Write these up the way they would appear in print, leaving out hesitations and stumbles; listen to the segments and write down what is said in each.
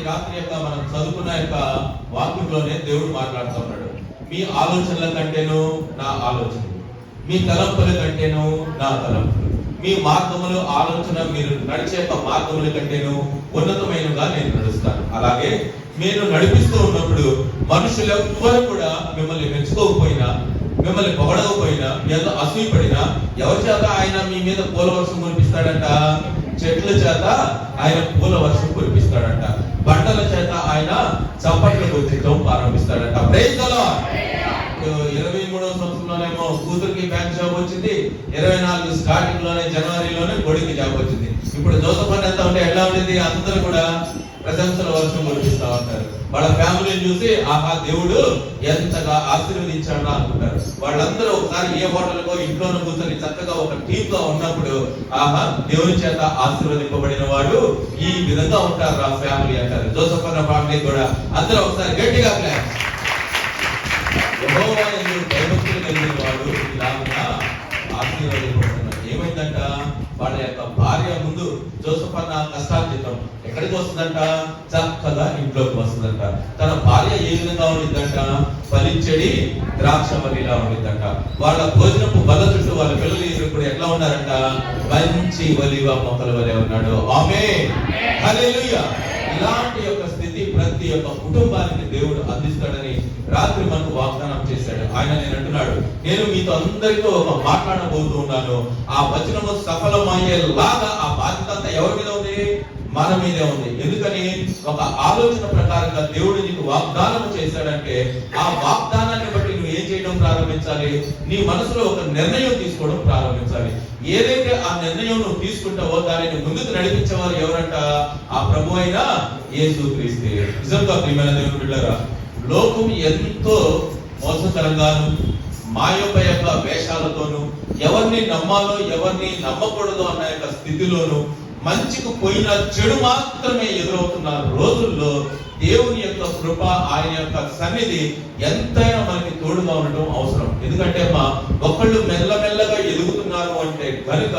రాత్రి యొక్క మనం చదువుకున్న యొక్క వాక్యంలోనే దేవుడు మాట్లాడుతూ ఉన్నాడు. మీ ఆలోచనల కంటేను నా ఆలోచనలు, మీ తలంపుల కంటేను నా తలంపులు, మీ మార్గములు ఆలోచన, మీరు నడిచే యొక్క మార్గముల కంటేను ఉన్నతమైనగా నేను నడుస్తాను. అలాగే మీరు నడిపిస్తూ ఉన్నప్పుడు మనుషులు ఎవ్వరు కూడా మిమ్మల్ని మెచ్చుకోకపోయినా, మిమ్మల్ని పొగడకపోయినా, మీద అసూయపడినా, ఎవరి చేత ఆయన మీ మీద పూల వర్షం కురిపిస్తాడంట? చెట్ల చేత ఆయన పూల వర్షం కురిపిస్తాడంట. బండల చేత ఆయన చప్పట్లు కొట్టడం ప్రారంభిస్తాడంట. Praise the lord. 23వ సంవత్సరంలోనేమో కూతురికి బ్యాంక్ జాబ్ వచ్చింది. 24 స్టార్టింగ్ లోనే జనవరిలోనే కొడుకు జాబ్ వచ్చింది. ఇప్పుడు జోసెఫ్ అని ఎంత ఉంటే ఎట్లా ఉండేది? అందరూ కూడా ప్రశంసల వర్షం కురిపిస్తా ఉంటారు. వాళ్ళ ఫ్యామిలీని చూసి ఆహా దేవుడు ఎంతగా ఆశీర్వదించాడో అనుకుంటారు. వాళ్ళందరూ ఒకసారి ఏ హోటల్కో ఇంట్లోనూ కూర్చొని చక్కగా ఒక టీమ్ గా ఉన్నప్పుడు ఆహా దేవుని చేత ఆశీర్వదింపబడిన వాడు ఈ విధంగా ఉంటారు ఆ ఫ్యామిలీ అంటారు. జోసెఫ్ అన్న ఫ్యామిలీ కూడా అందరూ ఒకసారి గట్టిగా క్లాస్. యెహోవా యందు భయభక్తులు కలిగిన వాడు ఇలాగా ఆశీర్వదింపబడుతున్నారు. ఏమైందంట? వాళ్ళ యొక్క భార్య ముందు జోసెఫ్ అన్న కష్టార్జితం ఎక్కడికి వస్తుందంట? చక్కగా ఇంట్లోకి వస్తుందంట. తన భార్య ఏ విధంగా ఉండిద్దంట? ఫలించడి ద్రాక్షవల్లిలా ఉండిద్దంట. వాళ్ళ భోజనపు బల్ల చుట్టూ వాళ్ళ పిల్లలు ఇప్పుడు ఎట్లా ఉన్నారంట? మంచి ఒలీవ మొక్కల వలె ఉన్నాడు. ఆమేన్, హల్లెలూయా. ఇలాంటి యొక్క స్థితి ప్రతి ఒక్క కుటుంబానికి దేవుడు అందిస్తాడని రాత్రి మనకు వాగ్దానం చేశాడు. ఆయన నేను అంటున్నాడు, నేను మీతో అందరితో ఒక మాట్లాడబోతూ ఉన్నాను. ఆ వచనము సఫలమయ్యేలాగా ఆ బాధ్యత అంతా ఎవరి మీద ఉంది? మన మీదే ఉంది. ఎందుకని? ఒక ఆలోచన ప్రకారంగా దేవుడు నీకు వాగ్దానం చేశాడంటే ఆ వాగ్దానాన్ని బట్టి నువ్వు ఏం చేయడం ప్రారంభించాలి? నీ మనసులో ఒక నిర్ణయం తీసుకోవడం ప్రారంభించాలి. ఏదైతే ఆ నిర్ణయం నువ్వు తీసుకుంటావో దానిని ముందుకు నడిపించేవారు ఎవరంట? ఆ ప్రభు అయిన యేసుక్రీస్తే. నిజంగా ప్రియమైన దేవుని బిడ్డలారా, లోకం ఎంతో మోసకరంగాను యొక్క వేషాలతోనూ ఎవరిని నమ్మాలో ఎవరిని నమ్మకూడదు అన్న యొక్క స్థితిలోను మంచికి పోయిన చెడు మాత్రమే ఎదురవుతున్న రోజుల్లో దేవుని యొక్క కృప, ఆయన యొక్క సన్నిధి ఎంతైనా మనకి తోడుగా ఉండడం అవసరం. ఎందుకంటే ఒకళ్ళు మెల్లమెల్లగా ఎదుగుతున్నారు అంటే కనుక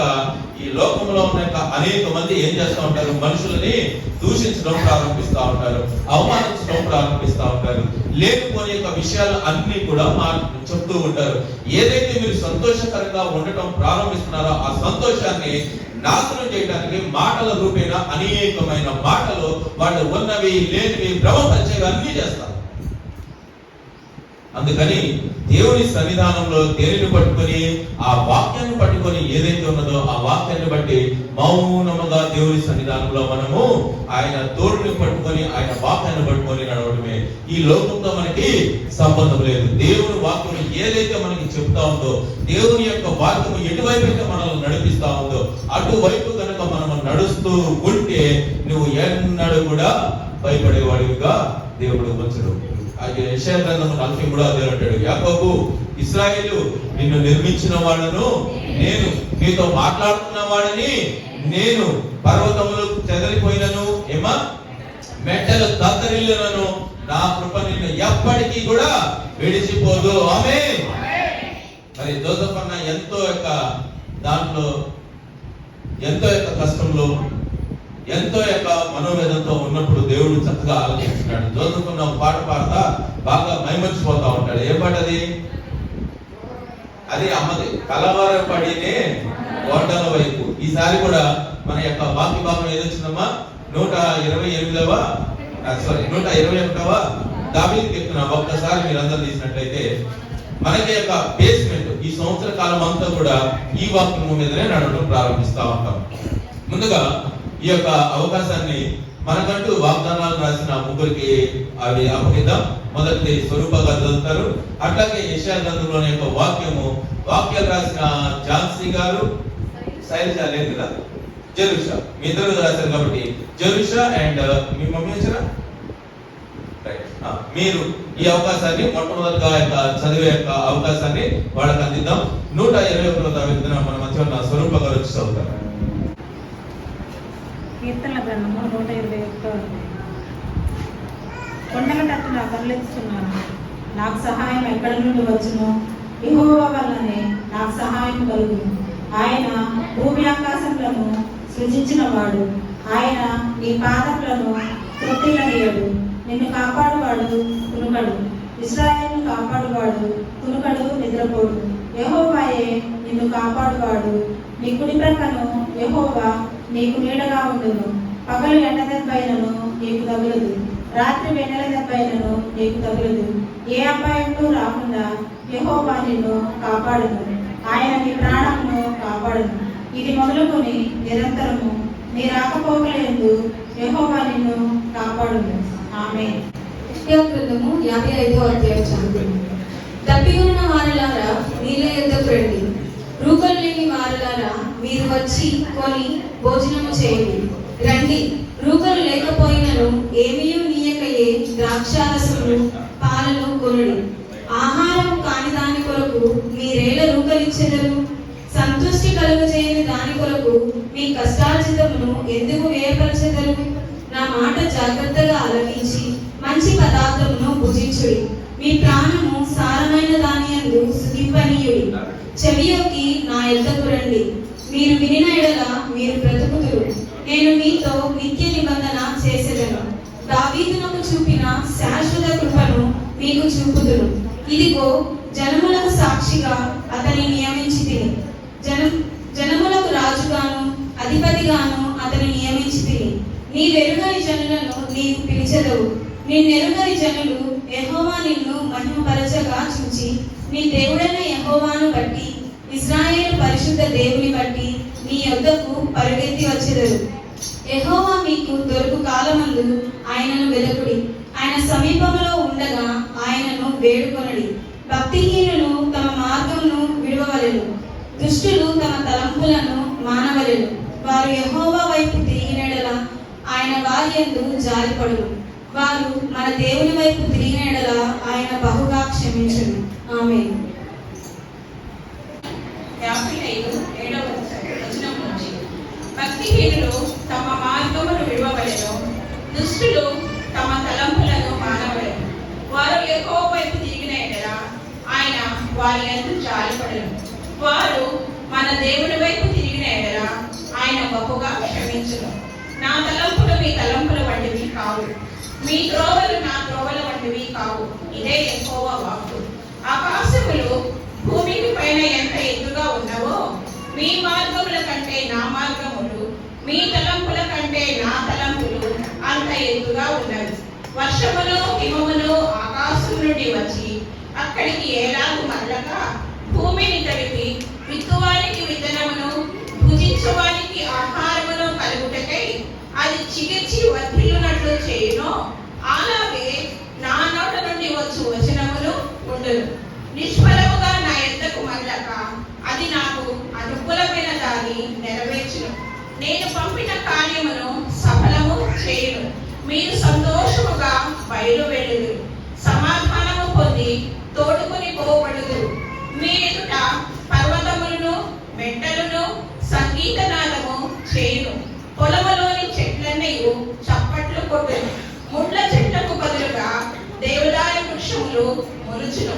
ఈ లోకంలో ఉన్న అనేక మంది ఏం చేస్తూ ఉంటారు? మనుషులని దూషించడం ప్రారంభిస్తూ ఉంటారు, అవమానించడం ప్రారంభిస్తూ ఉంటారు, లేకపోని యొక్క విషయాలు అన్ని కూడా చెప్తూ ఉంటారు. ఏదైతే మీరు సంతోషకరంగా ఉండటం ప్రారంభిస్తున్నారో ఆ సంతోషాన్ని నాశనం చేయడానికి మాటల రూపేణ అనేకమైన మాటలు వాళ్ళు ఉన్నవి లేనివి భ్రమపరిచేవి అన్ని చేస్తారు. అందుకని దేవుని సన్నిధానంలో దేనిని పట్టుకొని, ఆ వాక్యాన్ని పట్టుకొని ఏదైతే ఉన్నదో ఆ వాక్యాన్ని బట్టి మౌనముగా దేవుని సన్నిధానంలో మనము ఆయన తోడుని పట్టుకొని ఆయన వాక్యాన్ని పట్టుకొని నడవడమే. ఈ లోకంతో మనకి సంబంధం లేదు. దేవుని వాక్యం ఏదైతే మనకి చెప్తా ఉందో, దేవుని యొక్క వాక్యం ఎటువైపు అయితే మనల్ని నడిపిస్తా ఉందో అటువైపు కనుక మనము నడుస్తూ ఉంటే నువ్వు ఎన్నడూ కూడా భయపడేవాడిగా దేవుడు వచ్చడు. యెషయా గ్రంథం 43వ అధ్యాయం అంటాడు, యాకోబు, ఇశ్రాయేలు, నిన్ను నిర్మించిన వాడను నేను, నీతో మాట్లాడుతున్న వాడని నేను, పర్వతములు చెదరిపోయినను మెట్టలు తత్తరిల్లునను నా కృప నిన్ను ఎప్పటికీ కూడా విడిచిపోదు. ఆమేన్. మరి జోసెఫ్ అన్న ఎంతో యొక్క దాంట్లో, ఎంతో యొక్క కష్టంలో, ఎంతో యొక్క మనోవేదంతో ఉన్నప్పుడు దేవుడు చక్కగా ఆలోచించినాడు. జోసెఫ్ అన్న పాట పాడతా బాగా మైమర్చిపోతా ఉంటాడు. ఏ పాట అది? అది అమ్మది, కలవరపడినే ఓటల వైపు. ఈసారి కూడా మన యొక్క వాక్య భాగం ఏదొచ్చిందమ్మా? 121వ దావీదు కీర్తన. ఒక్కసారి మీరందరూ తీసినట్లయితే మనకి యొక్క బేస్మెంట్ ఈ సంవత్సర కాలం అంతా కూడా ఈ వాక్యం మీదనే నడవడం ప్రారంభిస్తా ఉంటాం. ముందుగా ఈ యొక్క అవకాశాన్ని మనకంటూ వాగ్దానాలు రాసిన ముగ్గురికి అవి అప్పగిద్దాం. మొదటి స్వరూప గారు చదువుతారు. అట్లాగే యెషయా గ్రంథంలోని యొక్క వాక్యాలు రాసిన ఝాన్సీ గారు, శైలజ లేదు కదా, జెరూషా, మీ ఇద్దరు రాశారు కాబట్టి జెరూషా అండ్ మీ మమ్మీ వచ్చారా? మీరు ఈ అవకాశాన్ని మొట్టమొదటిగా యొక్క చదివే యొక్క అవకాశాన్ని వాళ్ళకి అందిద్దాం. 121వ తరగతిన మన మధ్య ఉన్న స్వరూప గారు వచ్చి చదువుతారు. కీర్తనల గ్రంథము 121. కొండల తట్టు నా కరులిస్తున్నాను, నాకు సహాయం ఎక్కడి నుండి వచ్చును? యెహోవా వల్లనే నాకు సహాయం కలుగును. ఆయన భూమి ఆకాశములను సృజించిన వాడు, ఆయన నీ పాదములను త్రొట్టిలని చేయడు. నిన్ను కాపాడువాడు కునుకడు. ఇశ్రాయేలును కాపాడువాడు కునుకడు, నిద్రపోడు. యెహోవాయే నిన్ను కాపాడువాడు. నీ కుడి ప్రక్కను యెహోవా నీకు నీడగా ఉండును. పగలు ఎండ దెబ్బైనను నీకు తగులదు, రాత్రి వెన్నెల దెబ్బైనను నీకు తగులదు. ఏ అపాయము రాకుండా యెహోవా నిన్ను కాపాడును. ఆయన నీ ప్రాణమును కాపాడును. ఇది మొదలుకొని నిరంతరము నీ రాకపోకలందు యెహోవా నిన్ను కాపాడును. ఆమేన్. గ్రంథము 55వ అధ్యాయం చదువుకుందాం. తప్పి ఉన్న వారలారా నీళ్ళ యొద్దకు రండి, రూకలు లేని వారలారా మీరు వచ్చి కొని భోజనము చేయండి. రండి, రూకలు లేకపోయినను ఏమీయూ నీయకయే ద్రాక్షారసమును పాలను కొనుడి. ఆహారము కాని దాని కొరకు మీరేల రూకలిచ్చెదరు? సంతృష్టి కలుగజేయని దాని కొరకు మీ కష్టార్జితమును ఎందుకు వ్యయపరచెదరు? నా మాట జాగ్రత్తగా ఆలకించి మంచి పదార్థమును భుజించుడి. మీ ప్రాణము సారమైన దాని యందు సుఖింపనీయుడి. చెవియొక్కి నా యొద్దకు రండి, మీరు వినిన ఎడల మీరు బ్రతుకుదురు. నేను మీతో నిత్య నిబంధన చేసేదను. దావీదునకు చూపిన శాశ్వత కృపను మీకు చూపుదును. ఇదిగో జనములకు సాక్షిగా అతని నియమించితిని. జనములకు రాజుగాను అధిపతిగాను అతని నియమించితిని. నీ వెరుగని జనులను నీవు పిలిచెదవు. నిన్నెరుగని జనులు యెహోవా నిన్ను మహిమపరచగా చూచి నీ దేవుడైన యెహోవాను బట్టి, ఇశ్రాయేలు పరిశుద్ధ దేవుని బట్టి నీ యొద్దకు పరుగెత్తి వచ్చెదరు. యెహోవా మీకు దొరుకు కాలమందు ఆయనను వెదకుడి. ఆయన సమీపంలో ఉండగా ఆయనను వేడుకొనడి. భక్తిహీనులు తమ మార్గమును విడవవలెను, దుష్టులు తమ తలంపులను మానవలెను. వారు యెహోవా వైపు తిరిగినెడల ఆయన వారి యందు జాలిపడును. వారు మన దేవుని వైపు తిరిగిన ఎడల ఆయన బహుగా క్షమించును. ఆమేన్. 55 వచనం నుంచి భక్తిహీనులు తమ మార్గమును విడవవలెను, దుష్టులు తమ తలంపులను మానవలెను. వారు యెహోవా వైపు తిరిగిన ఎడల ఆయన వారి యందు జాలిపడును. వారు మన దేవుని వైపు తిరిగిన ఎడల ఆయన బహుగా క్షమించును. నా తలంపులు మీ తలంపుల వంటివి కావు, మీ త్రోవలు నా త్రోవల వంటివి కావు. ఇదే యెహోవా వాక్కు. ఆకాశములు భూమికి పైన ఎంత ఎత్తుగా ఉన్నవో మీ మార్గముల కంటే నా మార్గములు, మీ తలంపుల కంటే నా తలంపులు అంత ఎత్తుగా ఉన్నవి. వర్షములు హిమములు ఆకాశం నుండి వచ్చి అక్కడికి ఏలాగు మరలక భూమిని తడిపి విత్తువానికి విత్తనమును భుజించువానికి ఆహారమును కలుగుటకై అది చిగిర్చి వర్ధిల్లునట్లు చేయును, అలాగే నా నోట నుండి వచ్చు వచనములు ఉండును. నిష్ఫలముగా నా యొద్దకు మరలక అది నాకు అనుకూలమైన దాన్ని నెరవేర్చును. నేను పంపిన కార్యమును సఫలము చేయును. మీరు సంతోషముగా బయలు వెళ్ళుదురు, సమాధానము పొంది తోడుకుని పోబడుదురు. మీ ఎదుట పర్వతములను మెట్టలను సంగీతనాదము చేయును. పొలములోని చెట్లన్నీ చప్పట్లు కొట్టును. ముళ్ళ చెట్లకు బదులుగా దేవదాయ వృక్షములు మొలుచును.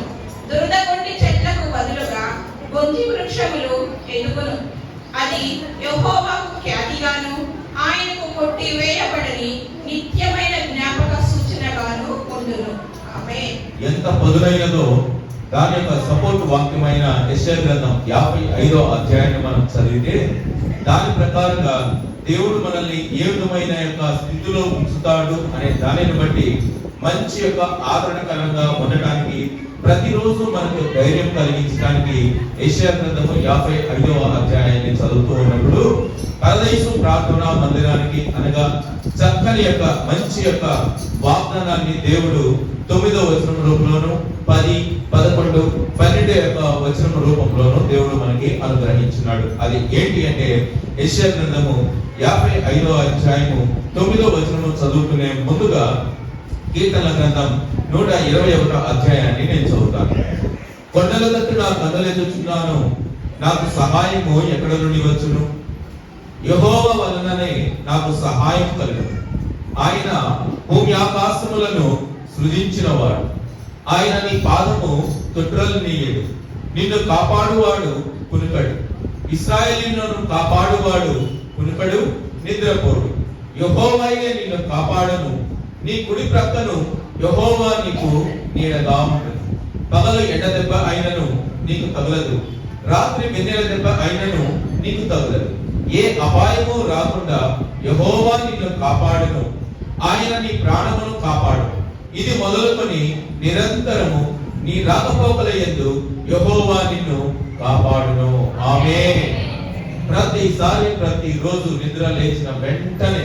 దురదగొండి చెట్లకు బదులుగా గొంజి వృక్షములు ఎదుగును. అది యెహోవాకు ఖ్యాతిగాను ఆయనకు కొట్టి వేయబడని నిత్యమైన జ్ఞాపక సూచనగాను ఉండును. ఆమేన్. ఎంత పదునైనదో దాని యొక్క సపోర్ట్ వాక్యమైన యెషయా గ్రంథం 55వ అధ్యాయాన్ని మనం చదివితే దాని ప్రకారంగా దేవుడు మనల్ని ఏ విధమైన యొక్క స్థితిలో ఉంచుతాడు అనే దానిని బట్టి మంచి యొక్క ఆదరణకరంగా ఉండటానికి ప్రతిరోజు మనకు ధైర్యం కలిగించడానికి యెషయా గ్రంథము 55వ అధ్యాయాన్ని చదువుతూ ఉన్నప్పుడు పరదేశు ప్రార్థనా మందిరానికి అనగా చక్కని యొక్క మంచి యొక్క వాగ్దానాన్ని దేవుడు 9వ వచనం రూపంలోను 10, 11, 12 యొక్క వచనం రూపంలోను దేవుడు మనకి అనుగ్రహించున్నాడు. అది ఏంటి అంటే యెషయా గ్రంథము 55వ అధ్యాయము 9వ వచనము చదువుకునే ముందుగా కీర్తనల గ్రంథం 121వ అధ్యాయాన్ని నేను చదువుతాను. కొండల తట్టు నా కన్నులెత్తుచున్నాను, నాకు సహాయము ఎక్కడ నుండి వచ్చును? యెహోవా వలననే నాకు సహాయం కలుగును. ఆయన భూమి ఆకాశములను సృజించినవాడు. ఆయన నీ పాదము తొట్రలు నీయడు. నిన్ను కాపాడువాడు కునుకడు. ఇశ్రాయేలీయులను కాపాడువాడు కునుకడు, నిద్రపోడు. యెహోవాయే నిన్ను కాపాడును. నీ కుడి ప్రక్కను యెహోవా నీకు నీడగా ఉంటుంది. పగలు ఎండ దెబ్బ అయినను నీకు తగలదు, రాత్రి వెన్నెల దెబ్బ అయినను నీకు తగలదు. ఏ అపాయము రాకుండా యెహోవా నిన్ను కాపాడును, ఆయన నీ ప్రాణమును కాపాడు. ఇది మొదలుకొని నిరంతరము నీ రాకపోకల యందు యెహోవా నిన్ను కాపాడును. ఆమేన్. ప్రతిసారి ప్రతిరోజు నిద్ర లేచిన వెంటనే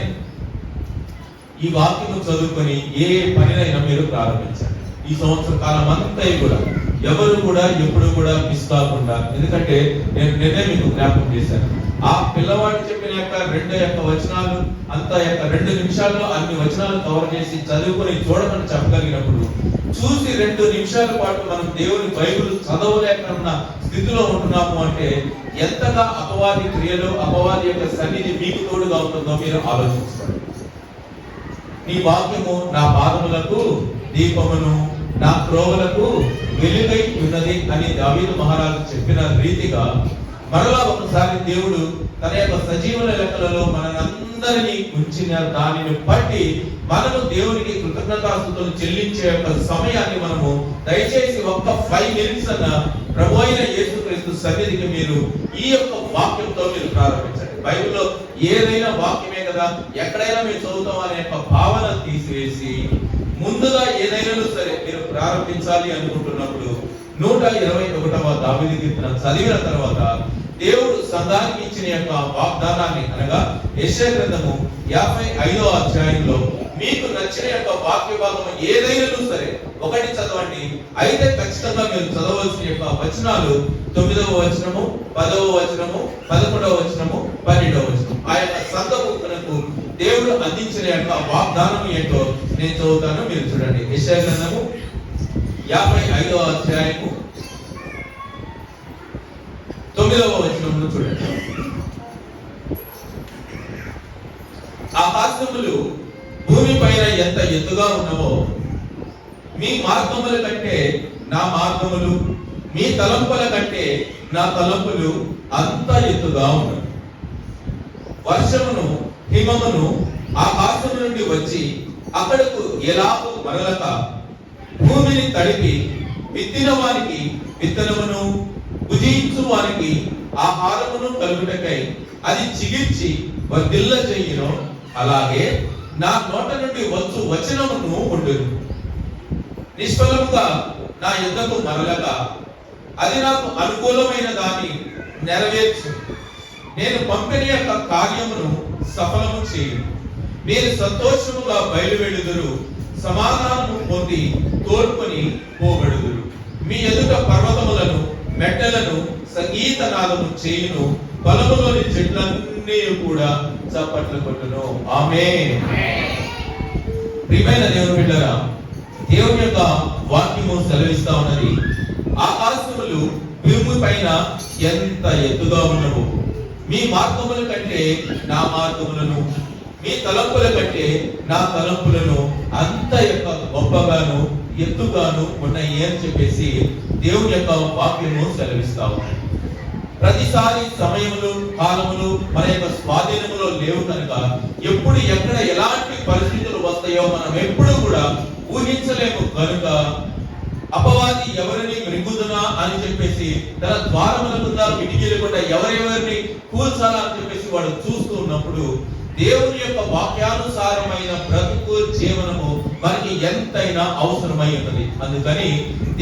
ఈ వాక్యము చదువుకొని ఏ పనినైనా మీరు ప్రారంభించండి. ఈ సంవత్సర కాలం అంతా కూడా ఎవరు కూడా ఎప్పుడు కూడా మిస్ కాకుండా, ఎందుకంటే నేను నిన్నే మీకు జ్ఞాపకం చేశాను. ఆ పిల్లవాడు చెప్పిన యొక్క వచనాలు అంతా 2 నిమిషాల్లో అన్ని వచనాలు కవర్ చేసి చదువుకొని చూడమని చెప్పగలిగినప్పుడు, చూసి 2 నిమిషాల పాటు మనం దేవుని బైబిల్ చదవలేకున్న స్థితిలో ఉంటున్నాము అంటే ఎంతగా అపవాది క్రియలు, అపవాది యొక్క సన్నిధి మీకు తోడుగా ఉంటుందో మీరు ఆలోచించుకోండి. నీ వాక్యము నా పాదములకు దీపమును, నా త్రోవలకు వెలుగై ఉన్నది అని దావీదు మహారాజు చెప్పిన రీతిగా మరలా ఒకసారి దేవుడు తన యొక్క సజీవుల లెక్కలలో మనందరినీ ఉంచిన దానిని బట్టి మనము దేవునికి కృతజ్ఞతాస్తుతులు చెల్లించే యొక్క సమయాన్ని మనము దయచేసి ఒక్క 5 నిమిషాల అన్న ప్రభు అయిన యేసుక్రీస్తు సన్నిధికి మీరు ఈ యొక్క వాక్యంతో మీరు ప్రారంభించండి. బైబిల్లో ఏదైనా వాక్యమే కదా, ఎక్కడైనా మీరు చదువుతాం అనే యొక్క భావన తీసివేసి ముందుగా ఏదైనా సరే మీరు ప్రారంభించాలి అనుకుంటున్నప్పుడు 121వ దావీదు కీర్తన చదివిన తర్వాత దేవుడు సంఘానికి ఇచ్చిన యొక్క వాగ్దానాన్ని అనగా యెషయా గ్రంథము 55వ అధ్యాయంలో మీకు నచ్చిన యొక్క వాక్య భాగం ఏదైనా సరే ఒకటి చదవండి. అయితే ఖచ్చితంగా మీరు చదవలసిన యొక్క వచనాలు 9వ వచనము, 10వ వచనము, 11వ వచనము, 12వ వచనం. ఆ యొక్క సంఘమునకు దేవుడు అందించిన యొక్క వాగ్దానం ఏంటో నేను చదువుతాను, మీరు చూడండి. యెషయా గ్రంథము 55వ అధ్యాయము 9వ వచనమును చూడండి. ఆకాశములు భూమి పైన ఎంత ఎత్తుగా ఉన్నవో మీ మార్గముల కంటే నా మార్గములు, మీ తలంపుల కంటే నా తలంపులు అంత ఎత్తుగా ఉన్నవి. వర్షమును హిమమును ఆకాశము నుండి వచ్చి అక్కడకు ఎలాగూ మరలక భూమిని తడిపి విత్తిన వారికి విత్తనమును, భుజించు వారికి ఆహారమును కలుగుటకై అది చిగిర్చి వర్ధిల్ల చేయును, అలాగే నా నోట నుండి వచ్చు వచనమును ఉండును. నిష్ఫలముగా నా యుద్ధకు మరలక అది నాకు అనుకూలమైన దాన్ని నెరవేర్చు. నేను పంపిన యొక్క కార్యమును సఫలము చేయు. మీరు సంతోషముగా బయలువెళ్ళుదురు, సమాధానము పొంది తోడ్కొని పోబడుదురు. మీ ఎదుట పర్వతములను మెట్టలను సంగీత నాదము చేయును, పొలములోని చెట్లన్నీ కూడా చప్పట్లు కొట్టును. ఆమేన్. ప్రియమైన దేవుని బిడ్డలారా, దేవుని యొక్క వాక్యము సెలవిస్తా ఉన్నది, ఆకాశములు భూమి పైన ఎంత ఎత్తుగా ఉన్నవో మీ మార్గముల కంటే నా మార్గములను, మీ తలంపుల కంటే నా తలంపులను అంత యొక్క గొప్పగాను ఎత్తుగాను ఉన్నాయి అని చెప్పేసి దేవుని యొక్క వాక్యము సెలవిస్తాము. ప్రతిసారి సమయములు, కాలములు మన యొక్క స్వాధీనములో లేవు కనుక ఎప్పుడు ఎక్కడ ఎలాంటి పరిస్థితులు వస్తాయో మనం ఎప్పుడు కూడా ఊహించలేము. కనుక అపవాది ఎవరిని మృంగుదునా అని చెప్పేసి తన ద్వారములకుండా కిటికీలకుండా ఎవరెవరిని కూల్చాలా అని చెప్పేసి వాడు చూస్తూ ఉన్నప్పుడు దేవుని యొక్క వాక్యానుసారమైన బ్రతుకు జీవనము మనకి ఎంతైనా అవసరమై ఉన్నది. అందుకని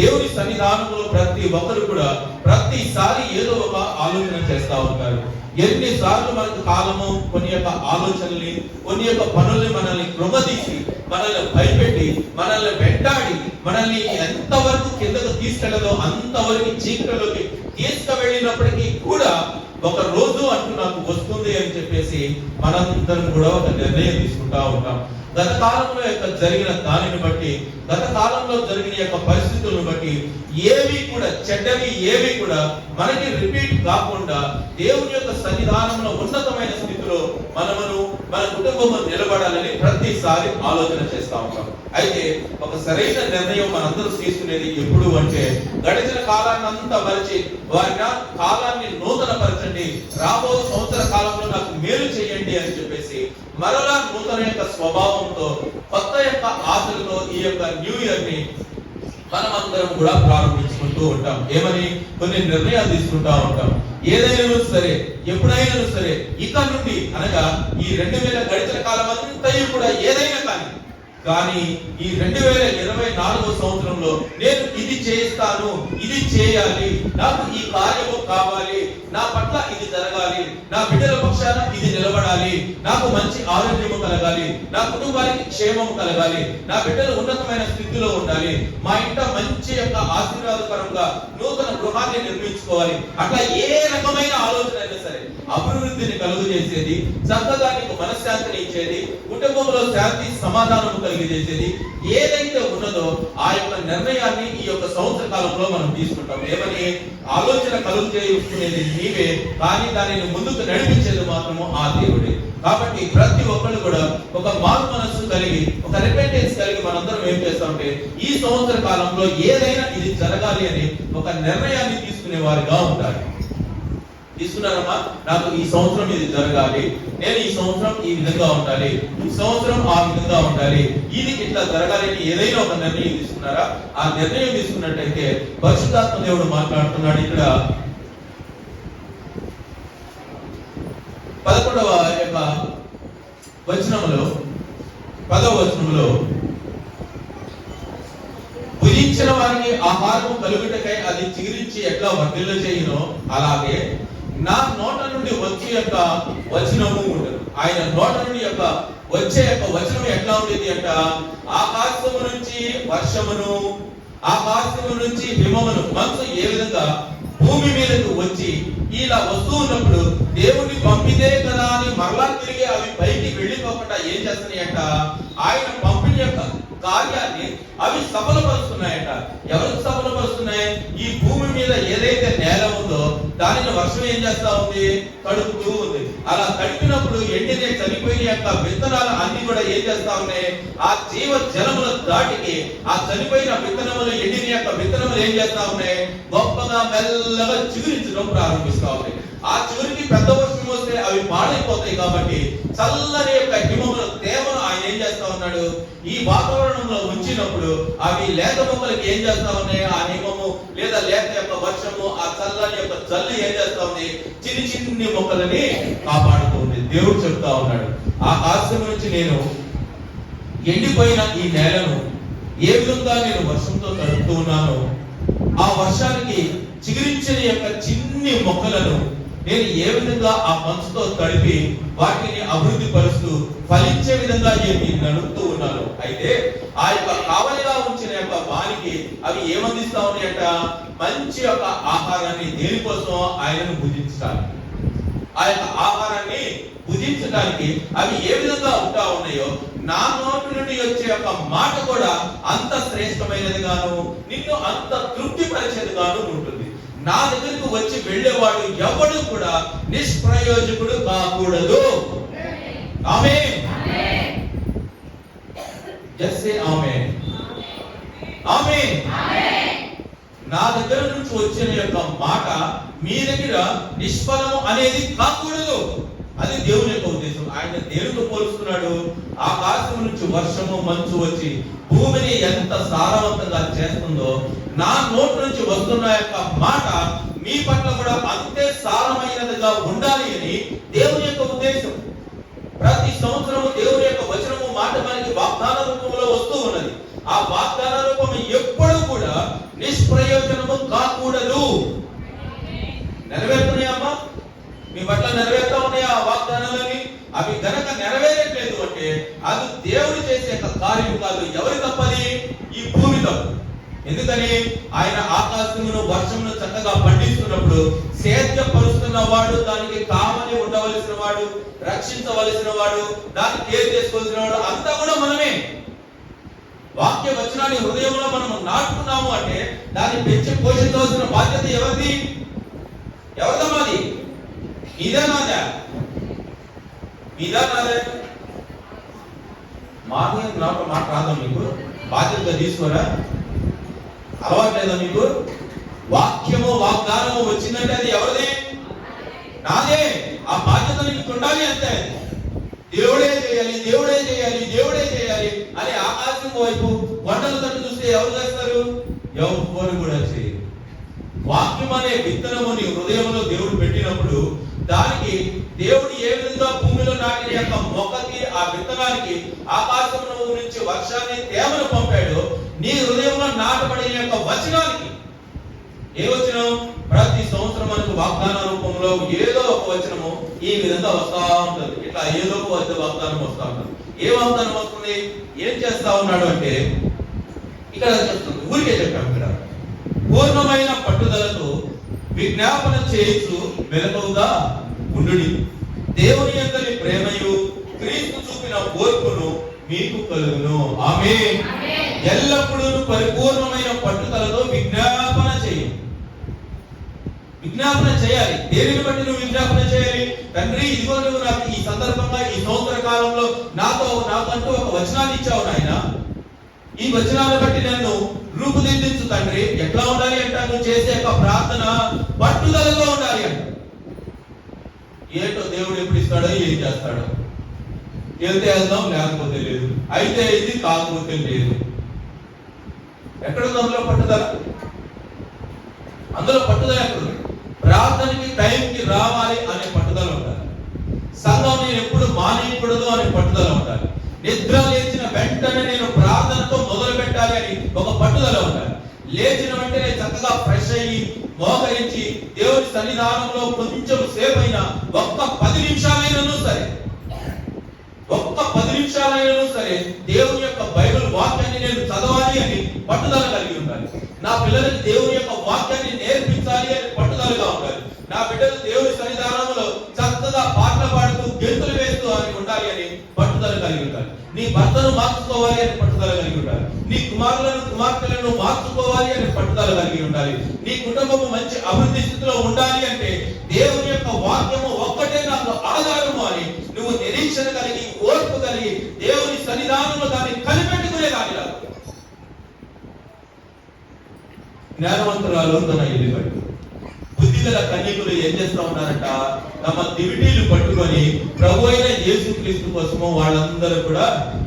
దేవుని సన్నిధానంలో ప్రతి ఒక్కరు కూడా ప్రతిసారి ఏదో ఒక ఆలోచన చేస్తా ఉంటారు. ఎన్నిసార్లు మనకు కాలము కొన్ని యొక్క ఆలోచనల్ని, కొన్ని యొక్క పనుల్ని మనల్ని కృంగదీసి, మనల్ని భయపెట్టి, మనల్ని వెంటాడి, మనల్ని ఎంతవరకు కిందకు తీసుకెళ్లదో అంతవరకు చీకటిలోకి తీసుకువెళ్ళినప్పటికీ కూడా ఒక రోజు అంటూ నాకు వస్తుంది అని చెప్పేసి మనందరం కూడా ఒక నిర్ణయం తీసుకుంటా ఉంటాం. గత కాలంలో యొక్క జరిగిన దానిని బట్టి, గత కాలంలో జరిగిన యొక్క పరిస్థితులను బట్టి ఏవి కూడా చెడ్డవి ఏవి కూడా మనకి రిపీట్ కాకుండా దేవుని యొక్క సన్నిధానంలో ఉన్నతమైన స్థితిలో మనమును మన కుటుంబము నిలబడాలని ప్రతిసారి ఆలోచన చేస్తా ఉంటాం. అయితే ఒక సరైన నిర్ణయం మనందరూ తీసుకునేది ఎప్పుడు అంటే గడిచిన కాలాన్ని అంతా మరిచి వారి కాలాన్ని నూతన పరచండి, రాబో సంవత్సర కాలంలో నాకు మేలు చేయండి అని చెప్పేసి మరలా నూతన యొక్క స్వభావంతో కొత్త యొక్క ఆశలతో ఈ యొక్క న్యూ ఇయర్ ని మనమందరం కూడా ప్రారంభించుకుంటూ ఉంటాం. ఏమని? కొన్ని నిర్ణయాలు తీసుకుంటా ఉంటాం. ఏదైనా సరే, ఎప్పుడైనా సరే, ఇక నుండి అనగా ఈ 2000 గడిచిన కాలం అంతయు కూడా ఏదైనా కానీ ఈ 2024 సంవత్సరంలో నేను ఇది చేస్తాను, ఇది చేయాలి, నాకు ఈ కార్యము కావాలి, నా పట్ల ఇది జరగాలి, నా బిడ్డల పక్షాన ఇది నిలబడాలి, నాకు మంచి ఆరోగ్యము కలగాలి, నా కుటుంబానికి క్షేమము కలగాలి, నా బిడ్డలు ఉన్నతమైన స్థితిలో ఉండాలి, మా ఇంట మంచి యొక్క ఆశీర్వాదకరంగా నూతన గృహాన్ని నిర్మించుకోవాలి. అట్లా ఏ రకమైన ఆలోచన అయినా సరే అభివృద్ధిని కలుగు చేసేది, చక్కగా నీకు మనశ్శాంతిని ఇచ్చేది, కుటుంబంలో శాంతి సమాధానము కలిగజేసేది ఏదైతే ఉన్నదో ఆ యొక్క నిర్ణయాన్ని ఈ యొక్క సంవత్సర కాలంలో మనం తీసుకుంటాం. ఏమని? ఆలోచన కలుగు చేసుకునేది నీవే, కానీ దానిని ముందుకు నడిపించేది మాత్రము ఆ దేవుడే. కాబట్టి ప్రతి ఒక్కరు కూడా ఒక మారు మనస్సు కలిగి, ఒక రిపెంటెన్స్ కలిగి మనందరం ఏం చేస్తామంటే ఈ సంవత్సర కాలంలో ఏదైనా ఇది జరగాలి అని ఒక నిర్ణయాన్ని తీసుకునే వారిగా ఉంటారు. తీసుకున్నారమ్మా? నాకు ఈ సంవత్సరం ఇది జరగాలి, నేను ఈ సంవత్సరం ఈ విధంగా ఉండాలి, ఈ సంవత్సరం ఆ విధంగా ఉండాలి, ఇది ఇట్లా జరగాలి అని ఏదైనా ఒక నిర్ణయం తీసుకున్నారా? ఆ నిర్ణయం తీసుకున్నట్టయితే పరిశుద్ధాత్మ దేవుడు మాట్లాడుతున్నాడు. ఇక్కడ 11వ యొక్క వచనములో 10వ వచనములో భుజించిన వారికి ఆహారము కలుగుటకై అది చిగురించి ఎట్లా వర్ధిల్ల చేయునో అలాగే నా నోట నుండి వచ్చే యొక్క వచనము ఉండదు. ఆయన నోట నుండి యొక్క వచ్చే యొక్క వచనం ఎట్లా ఉండేది అంట? ఆకాశము నుంచి వర్షమును, ఆకాశము నుంచి హిమమును, మంచు ఏ విధంగా భూమి మీదకు వచ్చి ఇలా వస్తూ ఉన్నప్పుడు దేవుడిని పంపితే కదా అని మరలా తిరిగి అవి పైకి వెళ్ళిపోకుండా ఏం చేస్తున్నాయి అంట? ఆయన పంపిన యొక్క కార్యాన్ని అవి సఫలపరుస్తున్నాయంట. ఎవరికి సఫలపరుస్తున్నాయి? ఈ భూమి మీద ఏదైతే నేల ఉందో దానిని వర్షం ఏం చేస్తా ఉంది? తడుపుతూ ఉంది. అలా తడిపినప్పుడు ఎండిన చనిపోయిన యొక్క విత్తనాలు అన్ని కూడా ఏం చేస్తా ఉన్నాయి? ఆ జీవ జలముల దాటికి ఆ చనిపోయిన విత్తనములు, ఎండిన యొక్క విత్తనములు ఏం చేస్తా ఉన్నాయి? గొప్పగా మెల్లగా చిగురించడం ప్రారంభిస్తా ఉన్నాయి. ఆ చిగురికి పెద్ద వర్షం వస్తే అవి పాడైపోతాయి. కాబట్టి చల్లని యొక్క హిమముల తేమను ఆయన ఏం చేస్తా ఉన్నాడు? ఈ వాతావరణంలో ఉంచినప్పుడు అవి లేత మొక్కలకి ఏం చేస్తా ఉన్నాయి? ఆ హిమము లేదా లేత యొక్క వర్షము, ఆ చల్లని యొక్క జల్లు ఏం చేస్తా ఉంది? చిన్ని చిన్ని మొక్కలని కాపాడుతూ ఉంది. దేవుడు చెప్తా ఉన్నాడు, ఆకాశం నుంచి నేను ఎండిపోయిన ఈ నేలను ఏ విధంగా నేను వర్షంతో తడుపుతూ ఉన్నానో, ఆ వర్షానికి చిగురించిన యొక్క చిన్ని మొక్కలను నేను ఏ విధంగా ఆ మంచుతో తడిపి వాటిని అభివృద్ధి పరుస్తూ ఫలించే విధంగా ఏమి నడుపుతూ ఉన్నాను. అయితే ఆ యొక్క కావలిగా ఉంచిన యొక్క వానికి అవి ఏమందిస్తా ఉన్నాయంట? మంచి యొక్క ఆహారాన్ని. దేనికోసం? ఆయనను భుజించడానికి. ఆ యొక్క ఆహారాన్ని భుజించడానికి అవి ఏ విధంగా ఉంటా ఉన్నాయో నా నోటి నుండి వచ్చే ఒక మాట కూడా అంత శ్రేష్టమైనదిగాను, నిన్ను అంత తృప్తిపరిచేదిగాను ఉంటుంది. నా దగ్గరకు వచ్చి వెళ్ళేవాడు ఎవడు కూడా నిష్ప్రయోజకుడు కాకూడదు. ఆమేన్. జస్ట్ సే ఆమేన్. ఆమేన్. నా దగ్గర నుంచి వచ్చిన యొక్క మాట మీ దగ్గర నిష్ఫలము అనేది కాకూడదు. అది దేవుని యొక్క ఉద్దేశం. ఆయన దేవునితో పోలుస్తున్నాడు. ఆకాశం నుంచి వర్షము, మంచు వచ్చి భూమిని ఎంత సారవంతంగా చేస్తుందో నా నోటి నుంచి వస్తున్న యొక్క మాట మీ పట్ల కూడా అంతే సారమైనదిగా ఉండాలి అని దేవుని యొక్క ఉద్దేశం. ప్రతి సంవత్సరము దేవుని యొక్క వచనము, మాట మనకి వాగ్దాన రూపంలో వస్తూ ఉన్నది. ఆ వాగ్దాన రూపం ఎప్పుడు కూడా నిష్ప్రయోజనము కాకూడదు. నెరవేరుతున్నాయమ్మా? మీ పట్ల నెరవేరుతా ఉన్నాయా ఆ వాగ్దానాలని? అవి గనక నెరవేరట్లేదు అంటే అది దేవుడు చేసే కార్యం కాదు. ఎవరి తప్పది? ఈ భూమి తప్పు. ఎందుకని? ఆయన ఆకాశమును, వర్షమును చక్కగా పండిస్తున్నప్పుడు సేద్యపరుస్తున్న వాడు, దానికి కావలి ఉండవలసిన వాడు, రక్షించవలసిన వాడు, దాన్ని కేర్ చేసుకోవాల్సిన వాడు అంతా కూడా మనమే. వాక్య వచనాన్ని హృదయంలో మనం నాటుకున్నాము అంటే దాన్ని పెంచి పోషించవలసిన బాధ్యత ఎవరిది? ఎవరిదమ్మది? ఇదే నాదా? ఇదా నాదే? మాట రాదా మీకు? బాధ్యతగా తీసుకోరా? అలవాట్లేదా మీకు? వాక్యము, వాగ్దానము వచ్చిందంటే అది ఎవరిదే? నాదే. ఆ బాధ్యత నీకు ఉండాలి అంతే. దేవుడే చేయాలి, దేవుడే చేయాలి, దేవుడే చేయాలి అని ఆకాశం వైపు కొండల తట్టు చూస్తే ఎవరు చేస్తారు? ఎవరు కూడా చేయరు. వాక్యం అనే విత్తనము నీ హృదయంలో దేవుడు పెట్టినప్పుడు దానికి దేవుడు ఏ విధంగా భూమిలో నాటిన యొక్క మొక్కకి, ఆ విత్తనానికి ఆకాశం నుంచి వర్షాన్ని తేమను పంపాడు, నీ హృదయంలో నాటబడిన యొక్క వచనానికి ఏ వచనం? ప్రతి సంవత్సరం మనకు వాగ్దాన రూపంలో ఏదో ఒక వచనము ఈ విధంగా వస్తా ఉంటుంది. ఇట్లా ఏదో ఒక వాగ్దానం వస్తా ఉంటుంది. ఏ వాగ్దానం వస్తుంది? ఏం చేస్తా ఉన్నాడు అంటే ఇక్కడ చెప్తుంది, ఊరికే చెప్పాము ఇక్కడ, పూర్ణమైన పట్టుదలతో విజ్ఞాపన చేయించు మెలకువగా ఉండుడి, దేవుని యందలి ప్రేమయు క్రీస్తు చూపిన ఓర్పును మీకు కలుగును. ఆమేన్. ఎల్లప్పుడూ పరిపూర్ణమైన పట్టుదలతో విజ్ఞాపన చేయి. విజ్ఞాపన చేయాలి. దేనిని బట్టి నువ్వు విజ్ఞాపన చేయాలి? తండ్రి, ఇదిగో నువ్వు నాకు ఈ సందర్భంగా ఈ సంవత్సర కాలంలో నాకంటూ ఒక వచనాన్ని ఇచ్చావు నాయన. ఈ వచనాన్ని బట్టి నన్ను రూపుదిద్దించు తండ్రి. ఎట్లా ఉండాలి అంట? నువ్వు చేసే యొక్క ప్రార్థన పట్టుదలతో ఉండాలి అంట. ఏంటో దేవుడు ఎప్పుడు ఇస్తాడో, ఏం చేస్తాడో, వెళ్తే వెళ్దాం, లేకపోతే లేదు, అయితే ఇది, కాకపోతే లేదు. ఎక్కడుంది అందులో పట్టుదల? అందులో పట్టుదల ఎక్కడుంది? ప్రార్థనకి టైంకి రావాలి అనే పట్టుదల ఉండాలి. సంఘం నేను ఎప్పుడు మానేయకూడదు అనే పట్టుదల ఉండాలి. నిద్ర లేచిన వెంటనే నేను ప్రార్థనతో మొదలు పెట్టాలి అని ఒక పట్టుదల ఉండాలి. లేచిన వెంటనే చక్కగా ఫ్రెష్ అయ్యి మోకరించి దేవుని సన్నిధానంలో కొంచెం సేపు అయినా, ఒక్క 10 నిమిషాలైనను సరే, ఒక్క 10 నిమిషాలైనను సరే దేవుని యొక్క బైబిల్ వాక్యాన్ని నేను చదవాలి అని పట్టుదల కలిగి ఉండాలి. నా పిల్లలకి దేవుని యొక్క వాక్యాన్ని నేర్పించాలి అని పట్టుదలగా ఉండాలి. నా బిడ్డలు దేవుని సన్నిధానంలో చక్కగా పాటలు పాడుతూ గెంతులు వేస్తూ అని ఉండాలి అని పట్టుదల కలిగి ఉండాలి. నీ భర్తను మార్చుకోవాలి అని పట్టుదల కలిగి ఉండాలి. నీ కుమార్తెలను మార్చుకోవాలి అని పట్టుదల కలిగి ఉండాలి. నీ కుటుంబము మంచి అభివృద్ధి స్థితిలో ఉండాలి అంటే దేవుని యొక్క వాక్యము ఒక్కటే నాకు ఆధారము అని నువ్వు నిరీక్షణ కలిగి, ఓర్పు కలిగి దేవుని సన్నిధానంలో దాన్ని కనిపెట్టుకునే దానిలా. జ్ఞానవంతురాలు తన ఇల్లు కట్టు. బుద్ధిగల కన్యకులు ఏం చేస్తా ఉన్నారంట? తమ దివిటీలు పట్టుకొని ప్రభు అయిన యేసుక్రీస్తు కోసము వాళ్ళందరూ కూడా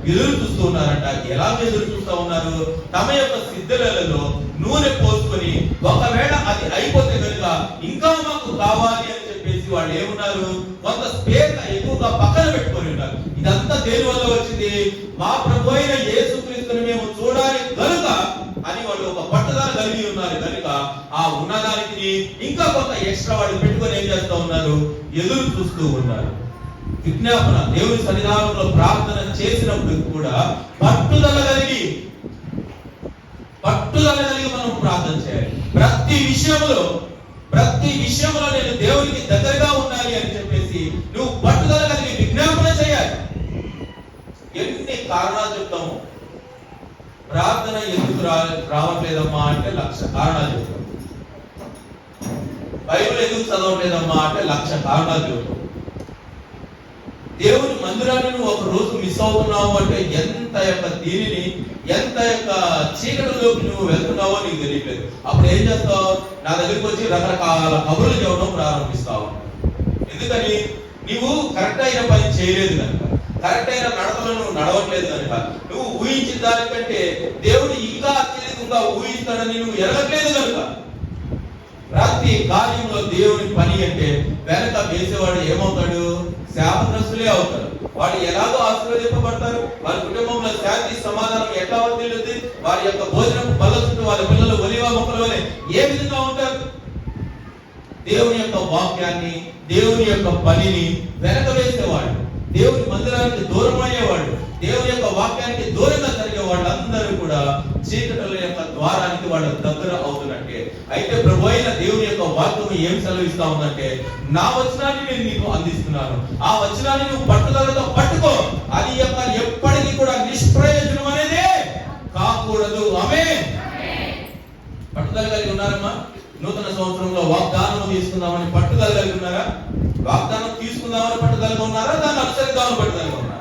ఎదురు చూస్తూ ఉన్నారంట. ఎలా ఎదురు చూస్తూ ఉన్నారు? తమ యొక్క సిద్ధలలో నూనె పోసుకొని, ఒకవేళ అది అయిపోతే కనుక ఇంకా మాకు కావాలి అని చెప్పేసి వాళ్ళు ఏమున్నారు? కొంత స్పేస్ ఎక్కువగా పక్కన పెట్టుకొని ఉన్నారు. ఇదంతా దేని వల్ల వచ్చింది? మా ప్రభు అయిన యేసుక్రీస్తుని మేము చూడాలి కనుక అని వాళ్ళు ఒక పట్టుదల కలిగి ఉన్నారు కనుక ఆ ఉన్నదానికి ఇంకా కొంత ఎక్స్ట్రా వాళ్ళు పెట్టుకొని ఏం చేస్తూ ఉన్నారు? ఎదురు చూస్తూ ఉన్నారు. విజ్ఞాపన, దేవుని సన్నిధానంలో ప్రార్థన చేసినప్పుడు కూడా పట్టుదల కలిగి మనం ప్రార్థన చేయాలి. ప్రతి విషయంలో నేను దేవునికి దగ్గరగా ఉండాలి అని చెప్పేసి నువ్వు పట్టుదల కలిగి విజ్ఞాపన చేయాలి. ఎన్ని కారణాలు చెప్తాము? ప్రార్థన ఎందుకు రావట్లేదమ్మా అంటే 1,00,000 కారణాలు చెప్తాం. బైబిల్ ఎందుకు చదవట్లేదమ్మా అంటే 1,00,000 కారణాలు చెప్తాం. దేవుని మందిరాన్ని నువ్వు ఒక రోజు మిస్ అవుతున్నావు అంటే ఎంత యొక్క దీనిని, ఎంత యొక్క చీకటిలోకి నువ్వు వెళ్తున్నావో నీకు తెలియట్లేదు. అప్పుడు ఏం చేస్తావు? నా దగ్గరికి వచ్చి రకరకాల కబుర్లు చెప్పడం ప్రారంభిస్తావు. ఎందుకని? నీవు కరెక్ట్ అయిన పని చేయలేదు కనుక, కరెక్ట్ అయిన నడతలో నువ్వు నడవట్లేదు కనుక, నువ్వు ఊహించిన దానికంటే దేవుడు ఇంకా అత్యధికంగా ఊహిస్తాడని నువ్వు ఎరగట్లేదు కనుక. ప్రతి కార్యంలో దేవుని పని అంటే వెనక వేసేవాడు ఏమవుతాడు? శాపగ్రస్తులే అవుతారు. వాడు ఎలాగో ఆశీర్వదింపబడతారు. వారి కుటుంబంలో శాంతి సమాధానం ఎట్లా వర్ధిల్లుతుంది? వారి యొక్క భోజనం బల్ల చుట్టూ వారి పిల్లలు ఒలివ మొక్కల వలె ఏ విధంగా ఉంటారు? దేవుని యొక్క వాక్యాన్ని, దేవుని యొక్క పనిని వెనక వేసేవాడు, దేవుని మందిరానికి దూరం అయ్యేవాడు, దేవుని యొక్క వాక్యానికి దూరంగా జరిగే వాళ్ళందరూ కూడా చీకటుల యొక్క ద్వారానికి వాళ్ళ దగ్గర అవుతున్నట్టే. అయితే ప్రభు అయిన దేవుని యొక్క వాక్యం ఏం సెలవిస్తా ఉందంటే, నా వచనాన్ని నేను నీకు అందిస్తున్నాను, ఆ వచనాన్ని నువ్వు పట్టుదలతో పట్టుకో, అది యొక్క ఎప్పటికీ కూడా నిష్ప్రయోజనం అనేదే కాకూడదు. ఆమేన్. పట్టుదల కలిగి ఉన్నారమ్మా? నూతన సంవత్సరంలో వాగ్దానం తీసుకుందామని పట్టుదల కలిగి ఉన్నారా? వాగ్దానం తీసుకుందామని పట్టుదలగా ఉన్నారా? దాన్ని అనుసరిద్దామని పట్టుదలగా ఉన్నారా?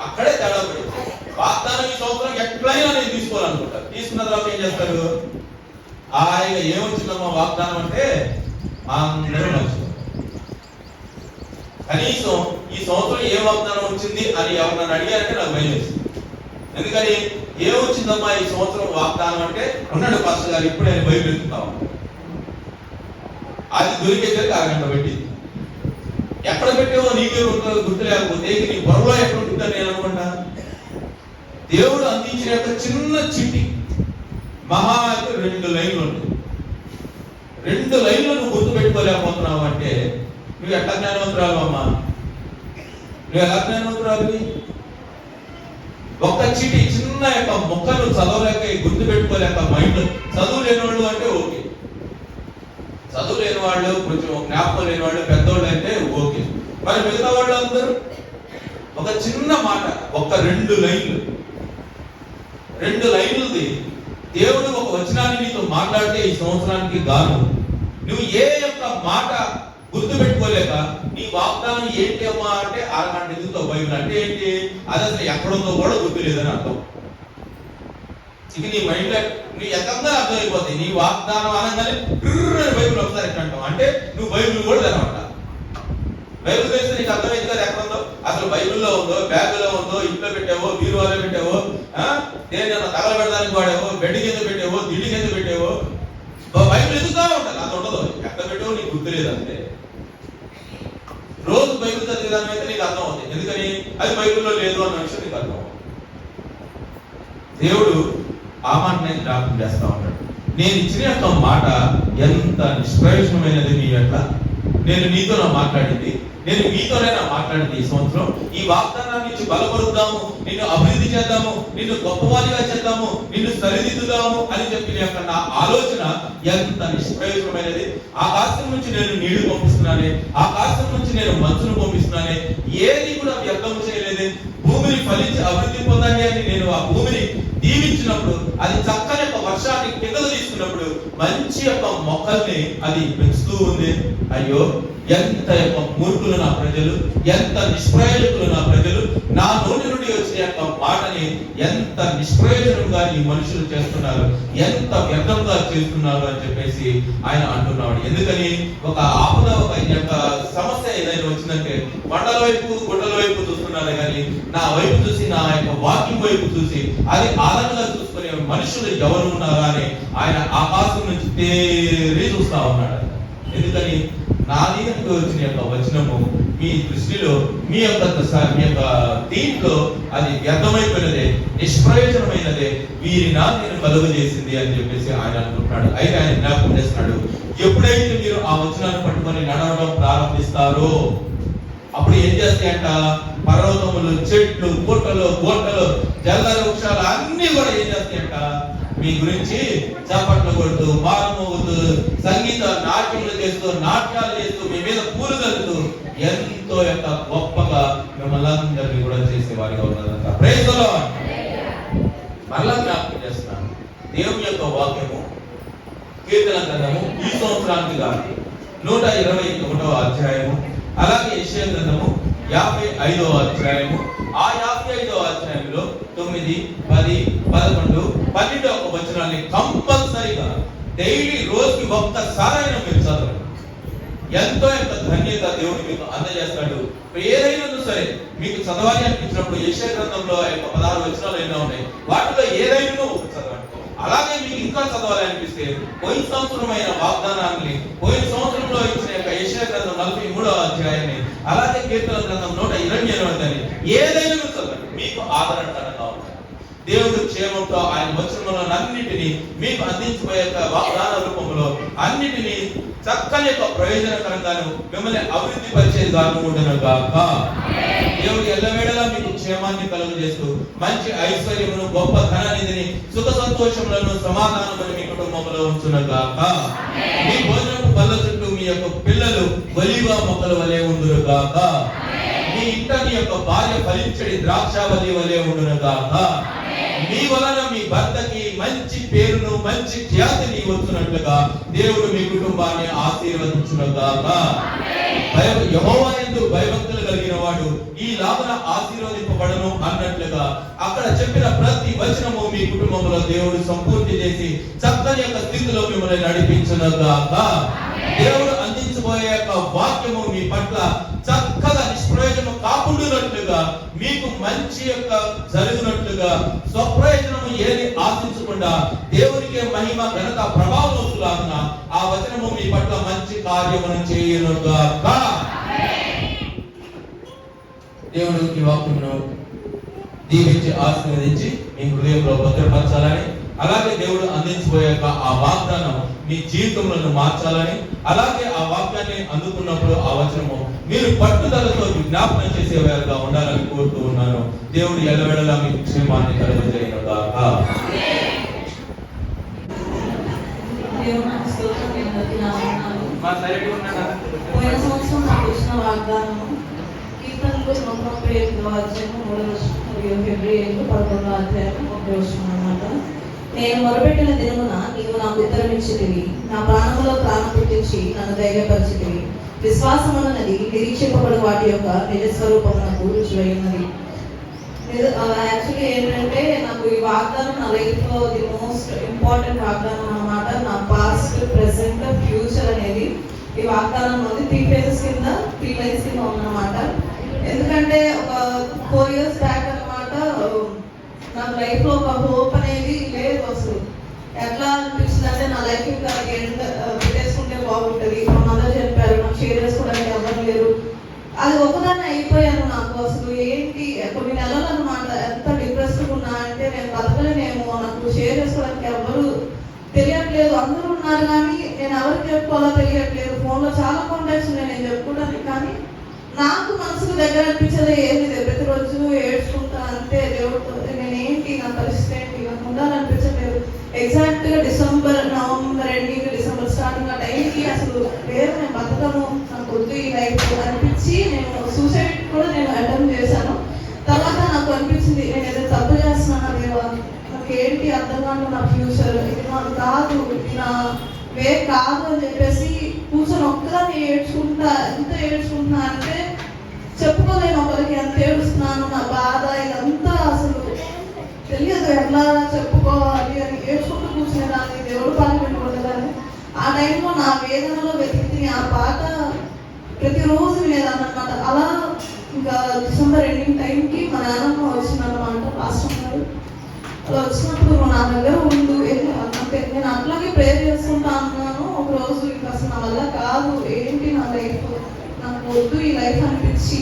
అక్కడే తేడా పడింది. వాగ్దానం ఈ సంవత్సరం ఎట్లయినా నేను తీసుకోవాలనుకుంటారు. తీసుకున్న తర్వాత ఏం చేస్తారు? హాయిగా ఏమొచ్చిందమ్మా వాగ్దానం అంటే అందరూ మంచిది. కనీసం ఈ సంవత్సరం ఏ వాగ్దానం వచ్చింది అని ఎవరన్నా అడిగారంటే నాకు భయం వేస్తుంది. ఎందుకని ఏమొచ్చిందమ్మా ఈ సంవత్సరం వాగ్దానం అంటే, ఉన్నాడు పాస్టర్ గారు ఇప్పుడు నేను బైబిల్ ఎత్తుతాము, అది దొరికేసరికి అరగంట పెట్టింది. ఎక్కడ పెట్టావో నీకే గుర్తు లేకపోతే నీ బుర్రలో ఎక్కడ ఉంటుందని నేను అనుకుంటా. దేవుడు అందించిన యొక్క చిన్న చిట్టి మహా 2 లైన్లు ఉంటాయి. 2 లైన్లు నువ్వు గుర్తు పెట్టుకోలేకపోతున్నావు అంటే నువ్వు ఎట్లా జ్ఞానవంతురాలు అమ్మా? నువ్వు ఎలా జ్ఞానవంతురాలు? ఒక్క చిటి చిన్న యొక్క మొక్కను చదవలేక గుర్తు పెట్టుకోలేక మైండ్, చదువు లేని వాళ్ళు అంటే ఓకే, చదువు లేని వాళ్ళు కొంచెం జ్ఞాపకం లేని వాళ్ళు పెద్దవాళ్ళు అంటే ఓకే. మరి మిగతా వాళ్ళు అందరూ ఒక చిన్న మాట, ఒక 2 లైన్లు, 2 లైన్లది దేవుడు ఒక వచనాన్ని నీతో మాట్లాడితే ఈ సంవత్సరానికి గాను నువ్వు ఏ యొక్క మాట గుర్తు పెట్టుకోలేక నీ వాగ్దానం ఏంటి అమ్మా అంటే అరగంట ఎదుగుతావు బైబిల్ అంటే ఏంటి, అది అసలు ఎక్కడుందో కూడా గుర్తు లేదని అర్థం. ఇక నీ మైండ్ నీ ఎక్కడా అర్థమైపోతుంది. నీ వాగ్దానం అనగానే బైబిల్ ఒకసారి ఎట్లా అంటావు అంటే నువ్వు బైబిల్ కూడా తెరవంట. బైబిల్ తెలిసి నీకు అర్థమైంది కదా ఎక్కడ ఉందో, అసలు బైబిల్లో ఉందో, బ్యాగులో ఉందో, ఇంట్లో పెట్టావో, బీరువాలో పెట్టావో, దేనికన్నా తగలబెడడానికి వాడావో, బెడ్ కింద పెట్టావో, దిండి కింద పెట్టావో, బైబిల్ ఎదుగుతా ఉంటుంది. అది ఉండదు, ఎక్కడ పెట్టావో నీకు గుర్తు లేదంటే. రోజు బైబిల్ చదివేదాన్ని అయితే నీకు అర్థం అవుతుంది. ఎందుకని అది బైబిల్లో లేదు అన్న విషయం నీకు అర్థం అవుతుంది. దేవుడు ఆ మాటనే జ్ఞాపకం చేస్తా ఉంటాడు. నేను ఇచ్చిన యొక్క మాట ఎంత నిష్ప్రయోజనమైనది నీ యొక్క, నేను నీతో మాట్లాడింది, నేను మీతోనే మాట్లాడింది. ఈ సంవత్సరం ఈ వాగ్దానాన్ని ఇచ్చి బలపరుద్దాము, నిన్ను అభివృద్ధి చేద్దాము, నిన్ను గొప్పవాడిగా చేద్దాము, నిన్ను సరిదిద్దుదాము అని చెప్పిన యొక్క నా ఆలోచన ఎంత నిష్ప్రయోజనమైనది. ఆకాశం నుంచి నేను నీళ్లు పంపిస్తున్నానే, ఆకాశం నుంచి నేను మంచును పంపిస్తున్నానే, ఏది కూడా వ్యర్థం చేయలేదు. భూమిని ఫలించి అభివృద్ధి పొందాలి అని నేను ఆ భూమిని దీవించినప్పుడు, అది చక్కని యొక్క వర్షాన్ని కిందకు తీసుకున్నప్పుడు మంచి యొక్క మొక్కల్ని అది పెంచుతూ ఉంది. అయ్యో ఎంత యొక్క మూర్ఖులు నా ప్రజలు, ఎంత నిష్ప్రయోజకులు నా ప్రజలు, నా నోటి నుండి వచ్చిన యొక్క మాటని ఎంత నిష్ప్రయోజనంగా ఈ మనుషులు చేస్తున్నారు, ఎంత వ్యర్థంగా చేస్తున్నారు అని చెప్పేసి ఆయన అంటున్నాడు. ఎందుకని ఒక ఆపద, ఒక యొక్క సమస్య ఏదైనా వచ్చిందంటే కొండల వైపు గుడ్డల వైపు చూస్తున్నారు కానీ నా వైపు చూసి, నా యొక్క వాక్యం వైపు చూసి అది ఆదరణగా చూసుకునే మనుషులు ఎవరు ఉన్నారా అని ఆయన ఆకాశం నుంచి తేరి చూస్తా ఉన్నాడు. ఎందుకని నా దీనికి వచ్చిన యొక్క వచనము మీ దృష్టిలో, మీ యొక్క దీంట్లో అది వ్యర్థమైపోయినదే, నిష్ప్రయోజనమైనదే, వీరినా నేను కలుగు చేసింది అని చెప్పేసి ఆయన అనుకుంటున్నాడు. అయితే ఆయన జ్ఞాపకం చేస్తున్నాడు, ఎప్పుడైతే మీరు ఆ వచనాన్ని పట్టుకొని నడవడం ప్రారంభిస్తారో అప్పుడు ఏం చేస్తాయంట, పర్వతములు, చెట్లు, పుట్టలు, గోటలు, జల వృక్షాలు అన్ని కూడా ఏం చేస్తాయంట, మీ గురించి చప్పట్లు కొడుతూ, మారుమోగుతూ, సంగీత నాట్యములు చేస్తూ, నాట్యాలు చేస్తూ, మీ మీద పూలు కలుగుతూ ఎంతో యొక్క గొప్పగా మిమ్మల్ని అందరినీ కూడా చేసేవారిగా ఉన్నదంట. Praise the lord. మరలా జ్ఞాపకం చేస్తున్నాను, దేవుని యొక్క వాక్యము కీర్తన గ్రంథము ఈ సంవత్సరానికి కాదు 121వ అధ్యాయము, అలాగే యెషయా గ్రంథము 55వ అధ్యాయము, ఆ 55వ అధ్యాయంలో 9, 10, 11, 12 ఒక వచనాన్ని కంపల్సరీగా డైలీ రోజుకి ఒక్కసారైనా మీరు చదవండి. ఎంతో ఎంత ధన్యత దేవుడు మీకు అందజేస్తాడు. ఏదైనా సరే మీకు చదవాలి అనిపించినప్పుడు యెషయా గ్రంథంలో 16 వచనాలు ఎన్నో ఉన్నాయి, వాటిలో ఏదైనా చదవండి. అలాగే మీకు ఇంకా చదవాలి అనిపిస్తే పోయిన సంవత్సరమైన వాగ్దానాన్ని, పోయిన సంవత్సరంలో ఇచ్చిన యొక్క యెషయా గ్రంథం 43వ అధ్యాయాన్ని, అలాగే కీర్తన గ్రంథం 128ని ఏదైనా చదవండి. మీకు ఆదరణకరంగా ఉంటుంది. దేవుడు క్షేమంతో ఆయన వచనములను అన్నిటినీ మీకు అందించబోయే వాగ్దాన రూపంలో అన్నిటినీ చక్కని యొక్క ప్రయోజనకరంగాను మిమ్మల్ని అభివృద్ధి పరిచేదిగాను ఉండును గాక. దేవుడు ఎల్లవేళలా మీకు క్షేమాన్ని కలుగజేస్తూ మంచి ఐశ్వర్యమును, గొప్ప ధననిధిని, సుఖ సంతోషములను, సమాధానమును మీ కుటుంబంలో ఉంచును గాక. మీ భోజనపు బల్ల చుట్టూ మీ యొక్క పిల్లలు ఒలీవ మొక్కల వలె ఉండును గాక. మీ ఇంట మీ యొక్క భార్య ఫలించడి ద్రాక్షావళి వలె ఉండును గాక. మీ వలన మీ భర్తకి మంచి పేరును, మంచి ఖ్యాతిని వచ్చునట్లుగా దేవుడు మీ కుటుంబాన్ని ఆశీర్వదించును గాక. యెహోవా యందు భయభక్తులు కలిగిన వాడు ఈ లాభన ఆశీర్వదింపబడను అన్నట్లుగా అక్కడ చెప్పిన ప్రతి వచనము మీ కుటుంబంలో దేవుడు సంపూర్తి చేసి చక్కని యొక్క స్థితిలో మిమ్మల్ని నడిపించును గాక. దేవుడు అందించబోయే యొక్క వాక్యము మీ పట్ల చక్కగా రాకుండానట్లుగా మీకు మంచి యొక్క జరిగినట్లుగా స్వప్రయోజనము ఏది ఆశించకుండా దేవునికే మహిమ ఘనత ప్రభావం వస్తులాగున ఆ వచనము మీ పట్ల మంచి కార్యమును చేయనుగాక. దేవుడు ఈ వాక్యమును దీవించి ఆశీర్వదించి మీ హృదయంలో భద్రపరచాలని, అలాగే దేవుడు అందించబోయాక ఆ వాగ్దానం మీ జీవితంలో మార్చాలని, అలాగే ఆ వాక్యాన్ని అందుకున్నప్పుడు ఆ వచనము మీరు పట్టుదలతో విజ్ఞాపన చేసేవారుగా ఉండాలని కోరుతూ ఉన్నాను. దేవుడు ఎల్లవేళలా మీకు క్షేమాన్ని కలుగజేయునుగాక. పోయిన సంవత్సరం నాకు వచ్చిన వాగ్దానం కీర్తనలు 135వ అధ్యాయం 3వ వచనం మరియు ఫిబ్రవరి 11వ అధ్యాయం 1వ వచనం అన్నమాట. నేను మొరపెట్టిన దినమున నీవు నాకు ఉత్తరం ఇచ్చితివి, నా ప్రాణములో ప్రాణం పుట్టించి నన్ను ధైర్యపరిచితివి. విశ్వాసమున్నది నిరీక్షింపబడు వాటి యొక్క నిజ స్వరూపమునకు రుజువైనది. యాక్చువల్లీ ఏంటంటే నాకు ఈ వాగ్దానం నా లైఫ్లో ది మోస్ట్ ఇంపార్టెంట్ వాగ్దానం అన్నమాట. నా పాస్ట్, ప్రెసెంట్, ఫ్యూచర్ అనేది ఈ వాగ్దానం ఉంది. 3 ఫేజెస్ కింద 3 లైన్స్ కింద ఉందన్నమాట. ఎందుకంటే ఒక 4 years బ్యాక్ అన్నమాట నాకు లైఫ్ లో ఒక హోప్ అనేది లేదు అసలు. ఎట్లా అనిపించింది అంటే నా లైఫ్ ఇంకా ఎండ్ పెట్టేసుకుంటే బాగుంటుంది. మా మదర్ చెప్పారు, నాకు షేర్ చేసుకోవడానికి ఎవరు లేరు. అది ఒకదాన్ని అయిపోయాను. నాకు అసలు ఏంటి కొన్ని నెలలు అన్నమాట ఎంత డిప్రెస్డ్గా ఉన్నా అంటే నేను బతకలేనేమో, నాకు షేర్ చేసుకోవడానికి ఎవరు తెలియట్లేదు. అందరూ ఉన్నారు కానీ నేను ఎవరికి చెప్పుకోవాలో తెలియట్లేదు. ఫోన్లో చాలా కాంటాక్ట్స్ ఉన్నాయి నేను చెప్పుకోవడానికి, కానీ నాకు మనసుకు దగ్గర అనిపించేది ఏది లేదు. ప్రతిరోజు ఏడ్చుకుంటా అంతే దేవుడితో. నేనేంటి నా పరిస్థితి ఏంటి నాకు ఉండాలనిపించలేదు. ఎగ్జాక్ట్గా నవంబర్ ఎండింగ్, డిసెంబర్ స్టార్టింగ్ ఆ టైంకి అసలు లేదు, నేను బతకను, నాకు వద్దు ఈ లైఫ్ అనిపించి నేను సూసైడ్ కూడా నేను అటెంప్ట్ చేశాను. తర్వాత నాకు అనిపించింది నేను ఏదో తప్పు చేస్తున్నాను లేవా, నాకు ఏంటి అర్థం కాదు, నా ఫ్యూచర్ ఇది నాకు కాదు, ఇది నా వే కాదు అని చెప్పేసి కూర్చొని ఒక్కదాన్ని ఏడ్చుకుంటా. ఎంత ఏడ్చుకుంటున్నా అంటే చెప్పుకోలేను ఒకరికి, ఎంత ఏడుస్తున్నాను. నా బాధ ఇదంతా అసలు తెలియదు ఎట్లా చెప్పుకోవాలి అని ఏడ్చుకుంటూ కూర్చునేదాన్ని, దేవుడు పాట పెట్టుకోలేదాన్ని. ఆ టైంలో నా వేదనలో వెతికి ఆ పాట ప్రతిరోజు వినేదాన్ని అనమాట. అలా ఇంకా డిసెంబర్ ఎండింగ్ టైంకి మా నాన్నమ్మ వచ్చిందన్నమాట, పాస్టర్ గారు. అలా వచ్చినప్పుడు నా దగ్గర ఉండు అంటే నేను అట్లాగే ప్రేయర్ చేసుకుంటా అన్నాను. ఒకరోజు ఇంకా అసలు నా వల్ల కాదు, ఏంటి నా లైఫ్, నాకు వద్దు ఈ లైఫ్ అనిపించి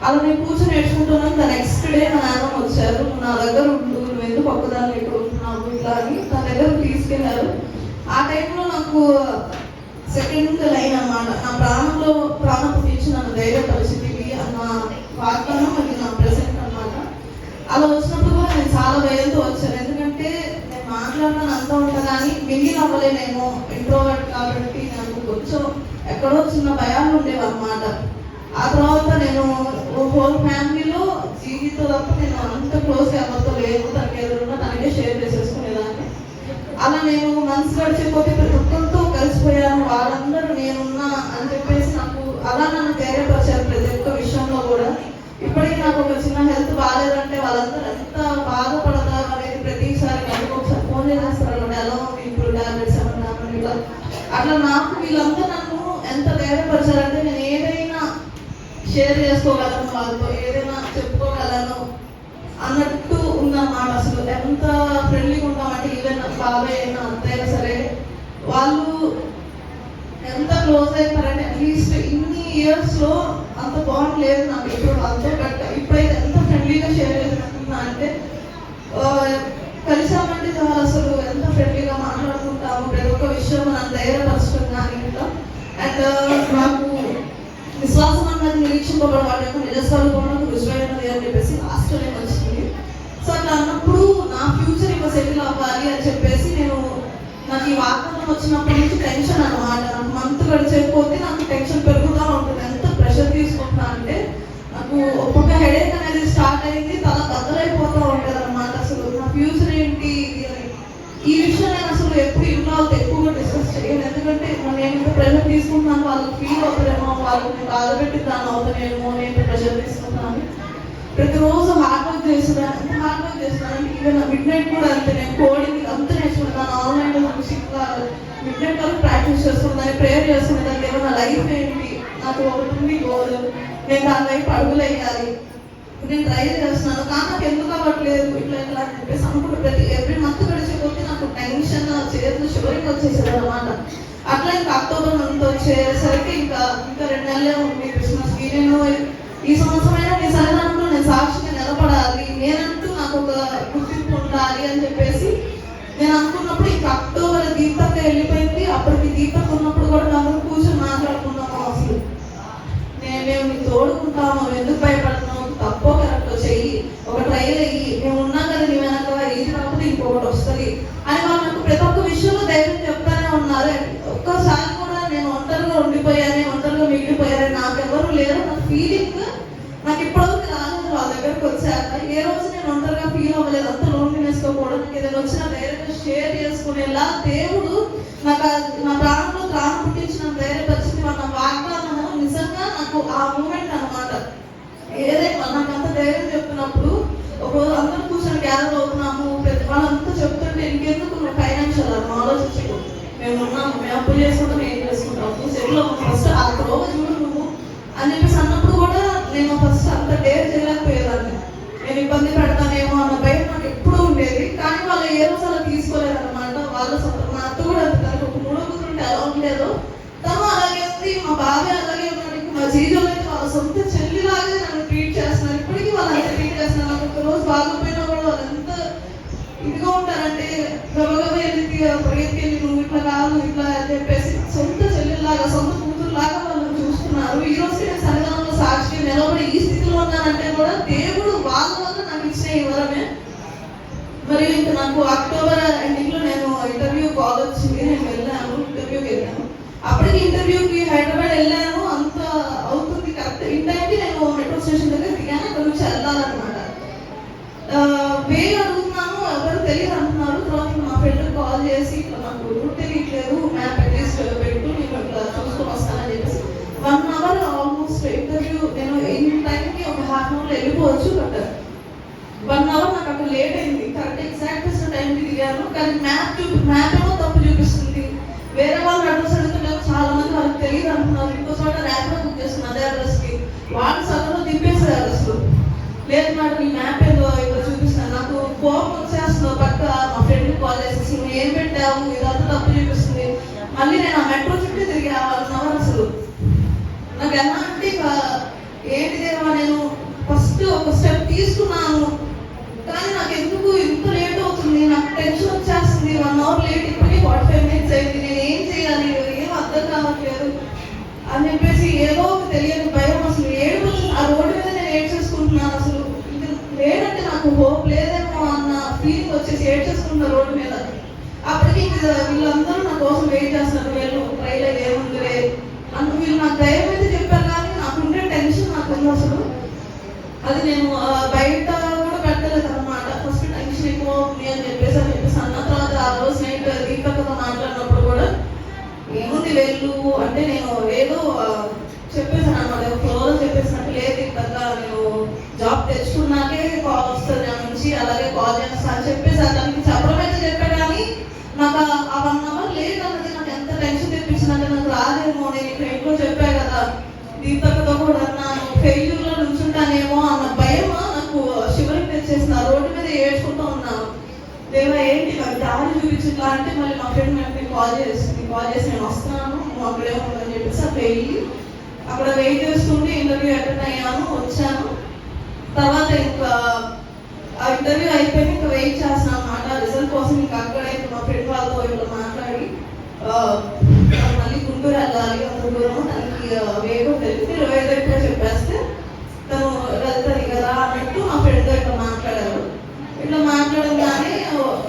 అలా నేను కూర్చొని నేర్చుకుంటున్నాను. ద నెక్స్ట్ డే మా నాన్నమ్మ వచ్చారు, నా దగ్గర ఉండు, నువ్వు ఎందుకు ఒక్కదాన్ని ఇక్కడ ఉంటున్నావు ఇట్లా అని తన దగ్గర తీసుకెళ్ళారు. ఆ టైంలో నాకు సెకండ్ లైన్ అన్నమాట, నా ప్రాణంలో ప్రాణం పుట్టించి నన్ను ధైర్యపరిచితివి అన్న వాగ్దానం అది నా ప్రెసెంట్ అన్నమాట. అలా వచ్చినప్పుడు కూడా నేను చాలా భయంతో వచ్చాను. ఎందుకంటే నేను మాట్లాడడానికి అంతా ఉంటా కానీ మింగిల్ అవ్వలేనేమో, ఇంట్రోవర్ట్ కాబట్టి నాకు కొంచెం ఎక్కడో చిన్న భయాలు ఉండేవి అన్నమాట. ఆ తర్వాత నేను హోల్ ఫ్యామిలీలో జీవితో తప్ప నేను అంత క్లోజ్ ఎవరితో లేదు. తనకి ఎదురున్నా తనకే షేర్ చేసేసుకునేదాన్ని. అలా నేను మనసు గడిచిపోతే ప్రతి ఒక్కరితో కలిసిపోయాను. వాళ్ళందరూ నేనున్నా అని చెప్పేసి నాకు అలా నన్ను ధైర్యపరిచారు ప్రతి ఒక్క విషయంలో కూడా. ఇప్పటికీ నాకు ఒక చిన్న హెల్త్ బాగాలేదంటే వాళ్ళందరూ ఎంత బాధపడతారు అనేది ప్రతిసారి నాకు ఒకసారి ఫోన్ చేసేస్తారు అనమాట, ఎలా ఇప్పుడు టాబ్లెట్స్ ఏమన్నా ఇట్లా. అట్లా నాకు వీళ్ళంతా నన్ను ఎంత ధైర్యపరిచారంటే నేను ఏదైనా షేర్ చేసుకోగలను, వాళ్ళతో ఏదైనా చెప్పుకోగలను అన్నట్టు ఉందన్నమాట. అసలు ఎంత ఫ్రెండ్లీగా ఉంటామంటే ఈవెన్ బాబాయ్ అయినా అంతైనా సరే వాళ్ళు ఎంత క్లోజ్ అయిపోయారంటే అట్లీస్ట్ ఇన్ని ఇయర్స్లో అంత బాండ్ లేదు నాకు ఇప్పుడు వాళ్ళతో. బట్ ఇప్పుడైతే ఎంత ఫ్రెండ్లీగా షేర్ చేసుకుంటున్నా అంటే కలిసామంటే చాలా అసలు ఎంత ఫ్రెండ్లీగా మాట్లాడుకుంటాము, ప్రతి ఒక్క విషయం నన్ను ధైర్యపరచడం కానీ ఇట్లా. అండ్ నాకు విశ్వాసం అన్నది నిరీక్షింపబడి వాటి యొక్క నిజస్వరూపంలో రుజువైనది అని చెప్పేసి లాస్ట్ టైం వచ్చింది. సో అట్లా అన్నప్పుడు నా ఫ్యూచర్ ఇంకా సెటిల్ అవ్వాలి అని చెప్పేసి నాకు ఈ వాతావరణం వచ్చినప్పటి నుంచి టెన్షన్ అనమాట. నాకు మంత్ గడిచేపోతే నాకు టెన్షన్ పెరుగుతూ ఉంటుంది. ఎంత ప్రెషర్ తీసుకుంటున్నా అంటే నాకు ఒక్కొక్క హెడేక్ అనేది స్టార్ట్ అయింది, తల బద్దలైపోతూ ఉంటుంది అనమాట. అసలు నా ఫ్యూచర్ ఏంటి అని ఈ విషయం నేను అసలు ఎప్పుడు ఇంట్లో వాళ్ళతో ఎక్కువగా డిస్కస్ చేయను. ఎందుకంటే నేను ఇంత ప్రెషర్ తీసుకుంటున్నాను, వాళ్ళకి ఫీల్ అవుతారేమో, వాళ్ళని బాధపెట్టి దాన్ని అవుతానేమో, నేను ప్రెషర్ తీసుకుంటున్నాను. ప్రతిరోజు హార్డ్ వర్క్ చేస్తున్నాను. ఎంత హార్డ్ వర్క్ చేస్తున్నాను ఈవెన్ మిడ్ నైట్ కూడా అంతే. నేను కోడింగ్ అంతా నేర్చుకుంటాను, ఆన్లైన్లో మిడ్ నైట్ వరకు ప్రాక్టీస్ చేసుకుంటాను, ప్రేయర్ చేసుకుంటాను. ఏమన్నా లైఫ్ ఏంటి, నాకు ఒకటి ఉంది గోల్, నేను దాని వైపు అడుగులు వేయాలి, నేను ట్రై చేస్తున్నాను కానీ నాకు ఎందుకు అవ్వట్లేదు ఇట్లా ఇట్లా అని చెప్పేసి అనుకుంటే ఎవ్రీ మంత్ గడిచే కొద్దీ నాకు టెన్షన్ చేతులు షుగరింగ్ వచ్చేసేది అనమాట. అట్లా ఇంకా అక్టోబర్ మంత్ వచ్చేసరికి ఇంకా 2 నెలలే ఉంది క్రిస్మస్కి. నేను ఈ సంవత్సరమైనా నీ సన్నిధానంలో నేను సాక్షిగా నిలబడాలి, నేనంటూ నాకు ఒక గుర్తింపు ఉండాలి అని చెప్పేసి నేను అనుకున్నప్పుడు ఇంకా అక్టోబర్ దీపక వెళ్ళిపోయింది. అప్పటికి దీపక ఉన్నప్పుడు కూడా అందరూ కూర్చొని మాట్లాడుకున్నాము, అసలు మేము నీకు తోడుకుంటాము, ఎందుకు భయపడుతున్నావు, తప్పో కరెక్ట్ చెయ్యి, ఒక ట్రైల్ అయ్యి, మేము ఉన్నాం కదా నీ వెనక, ఇది కాకపోతే ఇంకొకటి వస్తుంది అని వాళ్ళు నాకు ప్రతి ఒక్క విషయంలో ధైర్యం చెప్తానే ఉన్నారు. ఒక్కసారి కూడా నేను ఒంటరిగా ఉండిపోయాను, ఒంటరిగా మిగిలిపోయాను, నాకెవరు లేరు నా ఫీలింగ్ నాకు ఇప్పటివరకు రాలేదు. వాళ్ళ దగ్గరకు వచ్చాక ఏ రోజు నేను ఒంటరిగా ఫీల్ అవ్వలేదు, అంత లోన్లీనెస్ తో కూడా నాకు ఏదైనా వచ్చిన ధైర్యంగా షేర్ చేసుకునేలా దేవుడు నాకు నా ప్రాణంలో ప్రాణం పుట్టించిన ధైర్యపరిచింది. మన వాగ్దానము నిజంగా నాకు ఆ మూమెంట్ అనమాట. ఏదైనా నాకు అంత ధైర్యం చెప్తున్నప్పుడు ఒకరోజు అందరూ కూర్చొని గ్యాదర్ అవుతున్నాము, వాళ్ళంతా చెప్తుంటే ఇంకెందుకు నువ్వు ఫైనాన్షియల్ అని ఆలోచించకు, మేము ఉన్నాము, మేము అప్పులు చేసుకుంటాం, ఏం చేసుకుంటాము, సెటిల్ అవుతాం, ఫస్ట్ ఆ రోజు చూడు నువ్వు అని చెప్పేసి అన్నప్పుడు కూడా నేను ఫస్ట్ అంత డేర్ చేయలేకపోయేదాన్ని. నేను ఇబ్బంది పెడతానేమో అన్న భయం నాకు ఎప్పుడూ ఉండేది. కానీ వాళ్ళు ఏ రోజు అలా తీసుకోలేదన్నమాట. వాళ్ళ మా అత్త కూడా తనకు ఒక 3వ కూతురుంటే ఎలా ఉండేదో తను అలాగే ఉంది, మా బాబాయ్ అలాగే ఉన్నాడు, మా జీజోలు అయితే వాళ్ళ సొంత చెల్లిలాగే నన్ను ట్రీట్ చేస్తున్నారు. ఇప్పటికీ వాళ్ళు అంత ట్రీట్ చేస్తున్నారు. నాకు ఒక రోజు బాగోపోయినా కూడా వాళ్ళు ఎంత ఇదిగా ఉంటారంటే గబగబ పరిగెత్తికెళ్ళి నువ్వు ఇట్లా కాదు ఇట్లా అని చెప్పేసి సొంత చెల్లెల్లాగా సొంత కూతురులాగా వాళ్ళు చూస్తున్నారు. ఈ రోజు నేను సన్నిధానంలో సాక్షిగా నిలబడి ఈ స్థితిలో ఉన్నానంటే కూడా దేవుడు వాళ్ళ వల్ల నాకు ఇచ్చిన ఈ వరమే. మరియు ఇంకా నాకు అక్టోబర్ ఎండింగ్ లో నేను ఇంటర్వ్యూ కాల్ వచ్చింది, నేను వెళ్ళాను, ఇంటర్వ్యూకి వెళ్ళాను. అప్పటికి ఇంటర్వ్యూకి హైదరాబాద్ వెళ్ళాను, అంత అవుతుంది కరెక్ట్ ఇన్ టైంకి నేను మెట్రో స్టేషన్ దగ్గర దిగాను. అక్కడ నుంచి వెళ్ళాలన్నమాట. వే అడుగుతున్నాను, ఎవరు తెలియదు అంటున్నారు. తర్వాత మా ఫ్రెండ్ కాల్ చేసి ఇట్లా నాకు రూట్ తెలియట్లేదు, మ్యాప్ అట్లీస్ట్ పెట్టు, నేను ఇట్లా చూసుకొని వస్తానని చెప్పేసి 1 అవర్ ఆల్మోస్ట్ ఇంటర్వ్యూ. నేను ఇన్ టైంకి ఒక ½ అవర్ వెళ్ళిపోవచ్చు, బట్ 1 అవర్ నాకు అక్కడ లేట్ అయింది. కరెక్ట్ ఎగ్జాక్ట్ టైంకి దిగాను, కానీ మ్యాప్ ఏమో తప్పు చూపిస్తుంది. వేరే వాళ్ళు అడ్రస్ అడుగుతున్నారు, చాలా మంది వాళ్ళకి తెలియదు అంటున్నారు. ఇంకో చోట ర్యాపిడో బుక్ చేస్తున్నారు అదే అడ్రస్కి, వాళ్ళు సగంలో దింపేశారు. అసలు లేదు మేడం ఈ మ్యాప్ ఏదో ఇక్కడ చూపిస్తున్నాను. నాకు కోపం వచ్చేస్తుంది. పక్క మా ఫ్రెండ్కి కాల్ చేసేసి నువ్వు ఏం పెట్టావు, ఇదంతా తప్పు చూపిస్తుంది. మళ్ళీ నేను ఆ మెట్రో చుట్టూ తిరిగి 1 అవర్. అసలు నాకు ఎలా అంటే ఏంటి దేవా, నేను ఫస్ట్ ఒక స్టెప్ తీసుకున్నాను కానీ నాకు ఎందుకు ఇంత లేట్ అవుతుంది, నాకు టెన్షన్ వచ్చేస్తుంది. 1 అవర్ లేట్, ఇప్పటికీ 45 మినిట్స్ అయింది, నేను ఏం చేయాలి, ఏం అర్థం కావట్లేదు అని చెప్పేసి ఏదో ఒక తెలియని భయం. అసలు ఏడు ఆ రోడ్డు మీద నేను ఏడ్ చేసుకుంటున్నాను. అసలు ఇది లేదంటే నాకు హోప్ లేదేమో అన్న ఫీలింగ్ వచ్చేసి ఏడ్ చేసుకుంటున్నా రోడ్డు మీద. అప్పటికి వీళ్ళందరూ నా కోసం వెయిట్ చేస్తున్నారు, వీళ్ళు ట్రైలర్ ఏముందిలే అంత వీళ్ళు నాకు ధైర్యం అయితే చెప్పారు. కానీ నాకుండే టెన్షన్ నాకు ఉంది అసలు. అది నేను బయట కూడా పెట్టలేదు అనమాట. ఫస్ట్ టెన్షన్ ఎక్కువ ఉంది అని చెప్పేసి అన్న తర్వాత ఆ రోజు నైట్ దీపకతో మాట్లాడినప్పుడు కూడా ఏముంది వెళ్ళు అంటే నేను ఏదో చెప్పేసాను అనమాట. ఫ్లోలో చెప్పేసినట్టు లేదు, ఇంకా నేను జాబ్ తెచ్చుకున్నాకే కాల్ వస్తుంది నా నుంచి, అలాగే కాల్ చేస్తా అని చెప్పేసి దానికి చెప్పడం అయితే చెప్పా. కానీ నాకు ఆ 1 అవర్ లేట్ అన్నది నాకు ఎంత టెన్షన్ తెప్పించిందంటే నాకు రాదేమో. నేను ఇక్కడ ఇంట్లో చెప్పా కదా దీపకతో కూడా అన్నాను, ఫెయిల్యూర్లో నుంచుంటానేమో అన్న భయం నాకు షివరింగ్ తెచ్చేసిన. రోడ్డు మీద ఏడ్చుకుంటూ ఉన్నాను, దేవా ఏంటి నాకు దారి చూపించట్లా అంటే. మళ్ళీ మా ఫ్రెండ్ వెంటనే కాల్ చేసి నేను వస్తున్నాను, నువ్వు అక్కడే ఉందని చెప్పేసి అక్కడ వెళ్ళి అక్కడ వెయిట్ చేస్తుంటే ఇంటర్వ్యూ అటెండ్ అయ్యాను, వచ్చాను. తర్వాత ఇంకా ఆ ఇంటర్వ్యూ అయిపోయి ఇంకా వెయిట్ చేస్తాను అన్నమాట రిజల్ట్ కోసం. ఇంకా అక్కడే మా ఫ్రెండ్ వాళ్ళతో ఇట్లా మాట్లాడి మళ్ళీ గుంటూరు వెళ్ళాలి, అంత దూరం తనకి వేగం తెలిసి 25 చెప్పేస్తే తను వెళ్తుంది కదా అన్నట్టు మా ఫ్రెండ్తో ఇట్లా మాట్లాడారు. ఇట్లా మాట్లాడగానే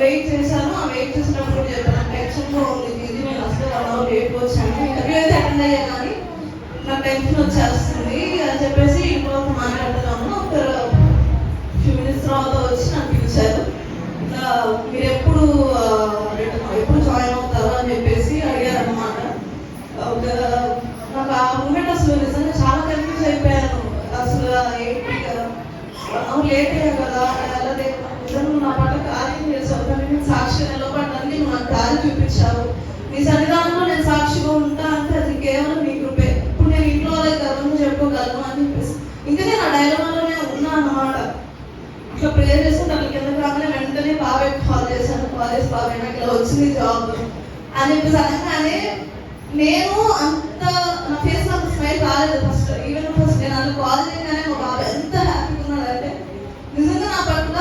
వెయిట్ చేశాను. ఆ వెయిట్ చేసినప్పుడు చెప్పాను టెన్షన్లో ఉంది, ఇది నేను అసలు 1 అవర్ లేట్ వచ్చాను, ఇంటర్వ్యూ అయితే అటెండ్ అయ్యా కానీ నాకు టెన్షన్ వచ్చేస్తుంది అని చెప్పేసి ఇంట్లో మాట్లాడుతున్నాము. ఒక ఫ్యూ మినిట్స్ తర్వాత వచ్చి నాకు పిలిచారు. మీరు ఎప్పుడు జాయిన్ అవుతారు అని చెప్పేసి అడిగారు అనమాట. నాకు ఆ మూమెంట్ అసలు నిజంగా చాలా కన్ఫ్యూజ్ అయిపోయాను. అసలు ఏంటి 1 అవర్ లేట్ అయ్యా కదా, అలాగే నిజంగా నా పట్ల కార్యం చేసావు, కానీ నేను సాక్షి నిలబడడానికి నువ్వు నాకు దారి చూపించావు, నీ సన్నిధానంలో నేను సాక్షిగా ఉంటా అంటే అది కేవలం నీ కృపే. ఇప్పుడు నేను ఇంట్లో వాళ్ళకి గర్వంగా చెప్పుకోగలను అని చెప్పేసి బాబాయ్ నాకు ఇలా వచ్చింది జాబ్ అని చెప్పేసి అనగానే నేను అంత నా ఫేస్ లో అంత స్మైల్ రాలేదు ఫస్ట్. ఈవెన్ ఫస్ట్ నేను అందుకు కాల్ చేయగానే మా బాబాయ్ ఎంత హ్యాపీగా ఉన్నాడంటే నిజంగా నా పట్ల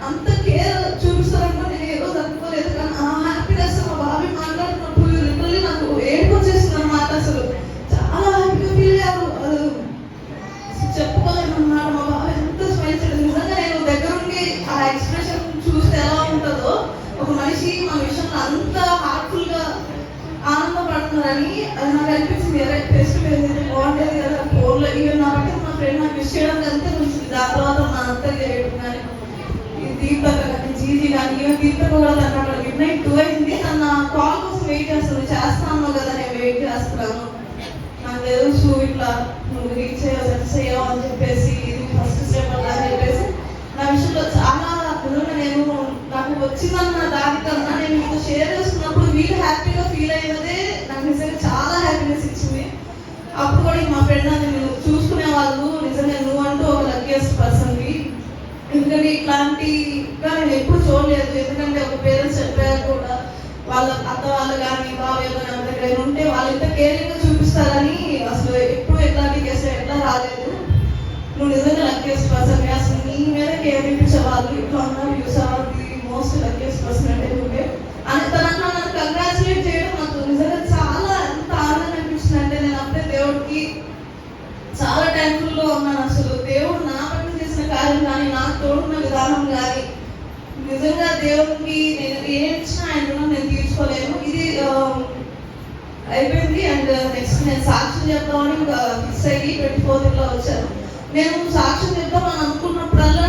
అంత కేర్ చూపిస్తారనుకో నేను ఏ రోజు అనుకోలేదు. కానీ ఆ హ్యాపీనెస్ మా బాబాయ్ మాట్లాడుతున్నప్పుడు లిటరల్లీ నాకు ఏడుపు వచ్చేస్తుంది అన్నమాట. అసలు చాలా హ్యాపీగా ఫీల్ అయ్యారు. చెప్పుకోలేము అన్నమాట. మా బాబాయ్ ఎంత స్మైల్ చేయలేదు. నిజంగా నేను దగ్గరుండి ఆ ఎక్స్ప్రెషన్ చూస్తే ఎలా ఉంటుందో, ఒక మనిషి మన విషయంలో అంత హార్ట్ఫుల్ గా ఆనందపడుతున్నారని అది నాకు అనిపించింది. ఫెస్ట్ బాగుంటుంది కదా ఫోన్లో. ఈవెన్ నా బట్టి మా ఫ్రెండ్ నాకు విష్ చేయడానికి అంతే వచ్చింది. దాని తర్వాత మా అంతా చేయడం కానీ దీపక కానీ జీజీ కానీ ఈవెన్ దీపక కూడా తను అక్కడ మిడ్ నైట్ 2 అయింది. తన కాల్ కోసం వెయిట్ చేస్తుంది. చేస్తాను కదా నేను వెయిట్ చేస్తున్నాను, నాకు తెలుసు ఇట్లా నువ్వు రీచ్ అయ్యావు అని చెప్పేసి ఇది ఫస్ట్ స్టెప్ అలా అని చెప్పేసి నా విషయంలో చాలా నిజంగా నేను నాకు వచ్చిందన్న దానికన్నా నేను మీతో షేర్ చేసుకున్నప్పుడు వీళ్ళు హ్యాపీగా ఫీల్ అయ్యేదే నాకు నిజంగా చాలా హ్యాపీనెస్ ఇచ్చింది. అప్పుడు కూడా మా ఫ్రెండ్ అని నేను చూసుకునే వాళ్ళు నిజంగా నువ్వు అంటూ ఒక లక్కీయెస్ట్ పర్సన్వి. ఎందుకంటే ఇట్లాంటిగా నేను ఎప్పుడు చూడలేదు. ఎందుకంటే ఒక పేరెంట్స్ చెప్పారు కూడా వాళ్ళ అత్త వాళ్ళు కానీ బాబాయ్ కానీ ఎవరి దగ్గర ఉంటే వాళ్ళు ఇంత కేరింగ్గా చూపిస్తారని అసలు ఎప్పుడు ఎట్లాంటి కేసు ఎట్లా రాలేదు. నువ్వు నిజంగా లక్కీయెస్ట్ పర్సన్. అసలు నీ మీద కేర్ ఇప్పించే వాళ్ళు ఇట్లా ఉన్నారు. You's are the most luckiest person అంటే నువ్వే అని తనకు నన్ను కంగ్రాచులేట్ చేయడం నాకు నిజంగా చాలా ఎంత ఆనందం అనిపించింది అంటే నేను అప్పుడే దేవుడికి చాలా థ్యాంక్ఫుల్గా ఉన్నాను. అసలు దేవుడు నా పట్ల చేసిన కార్యం కానీ నాకు తోడున్న విధానం కానీ నిజంగా దేవుడికి నేను ఏం ఇచ్చినా ఆయన రుణం నేను తీర్చుకోలేను. ఇది అయిపోయింది. అండ్ నెక్స్ట్ నేను సాక్ష్యం చెప్తామని ఇంకా ఫిక్స్ అయ్యి 24th వచ్చాను. నేను సాక్ష్యం చెప్తామని అనుకున్నప్పుడల్లా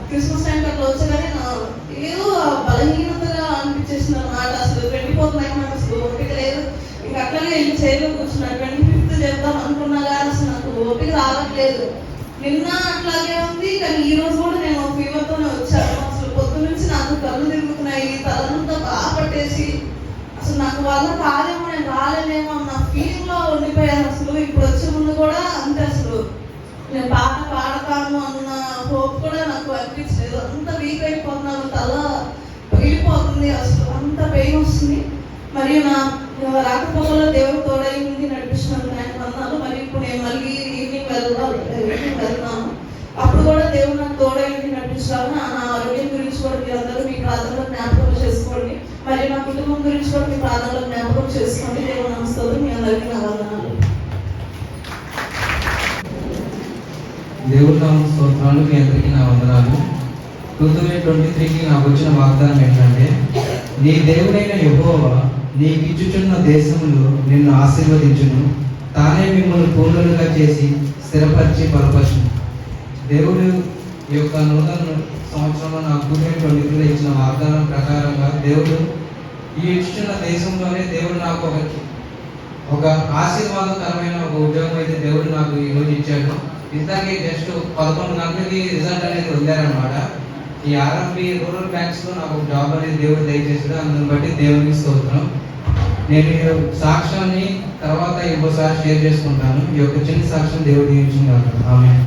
క్రిస్మస్ టైంకి అట్లా వచ్చాగానే ఏదో బలహీనతగా అనిపించేసింది అన్నమాట. అసలు 24th నాకు అసలు ఓపిక లేదు. ఇంకా అట్లాగే వెళ్ళి చేయలో కూర్చున్నాను. 25th చెప్తాం అనుకున్నా కానీ అసలు నాకు ఓపిక రావట్లేదు. నిన్న అట్లాగే ఉంది. కానీ ఈ రోజు కూడా నేను ఫీవర్తోనే వచ్చాను. అసలు పొద్దు నుంచి నాకు కళ్ళు తిరుగుతున్నాయి, తలంతా బాగా పట్టేసి అసలు నాకు వల్ల కాదేమో, నేను రాలేనేమో అన్న ఫీలింగ్ లో ఉండిపోయాను. అసలు ఇప్పుడు వచ్చే ముందు కూడా అంతే. అసలు నేను పాట పాడతాను అన్న హోప్ కూడా నాకు అనిపించలేదు. అంత వీక్ అయిపోతున్నాను, తల పగిలిపోతుంది, అసలు అంత పెయిన్ వస్తుంది. మరియు నా రాకపోకల్లో దేవుడు తోడై ఉంది నడిపిస్తున్నాను ఆయన వందనాలు. మరి ఇప్పుడు నేను మళ్ళీ ఈవినింగ్ వెళ్తున్నాను. అప్పుడు కూడా దేవుడు నాకు తోడై ఉంది నడిపించాను. నా ఆరోగ్యం గురించి కూడా మీరందరూ మీ ప్రార్థనలో జ్ఞాపకం చేసుకోండి. మరియు నా కుటుంబం గురించి కూడా మీ ప్రార్థనలో జ్ఞాపకం చేసుకోండి. దేవుడు నమస్కారం. మీ అందరికీ నా వందనాలు. దేవుడు నామ స్తోత్రాలు. మీ అందరికీ నా వందనాలు. 2023కి నాకు వచ్చిన వాగ్దానం ఏంటంటే, నీ దేవుడైన యెహోవా నీకిచ్చుచున్న దేశంలో నిన్ను ఆశీర్వదించును, తానే మిమ్మల్ని పూర్ణులుగా చేసి స్థిరపరిచి బలపరచును. దేవుడు యొక్క నూతన సంవత్సరంలో నాకు 2023లో ఇచ్చిన వాగ్దానం ప్రకారంగా దేవుడు ఈ ఇచ్చిన దేశంలోనే దేవుడు నాకు ఒక ఆశీర్వాదకరమైన ఒక ఉద్యోగం అయితే దేవుడు నాకు ఈరోజు ఇచ్చాడు. ఇందాకే జస్ట్ 11 గంటలకి రిజల్ట్ అనేది వదిలేరనమాట. ఈ ఆర్ఎంపి రూరల్ బ్యాంక్స్ లో నాకు జాబ్ అనేది దేవుడు దయచేసాడు. అందుని బట్టి దేవునికి స్తోత్రం. నేను ఈ సాక్ష్యాన్ని తర్వాత ఇంకోసారి షేర్ చేసుకుంటాను. ఈ యొక్క చిన్న సాక్ష్యం దేవుడు దీవించుగాక. ఆమేన్.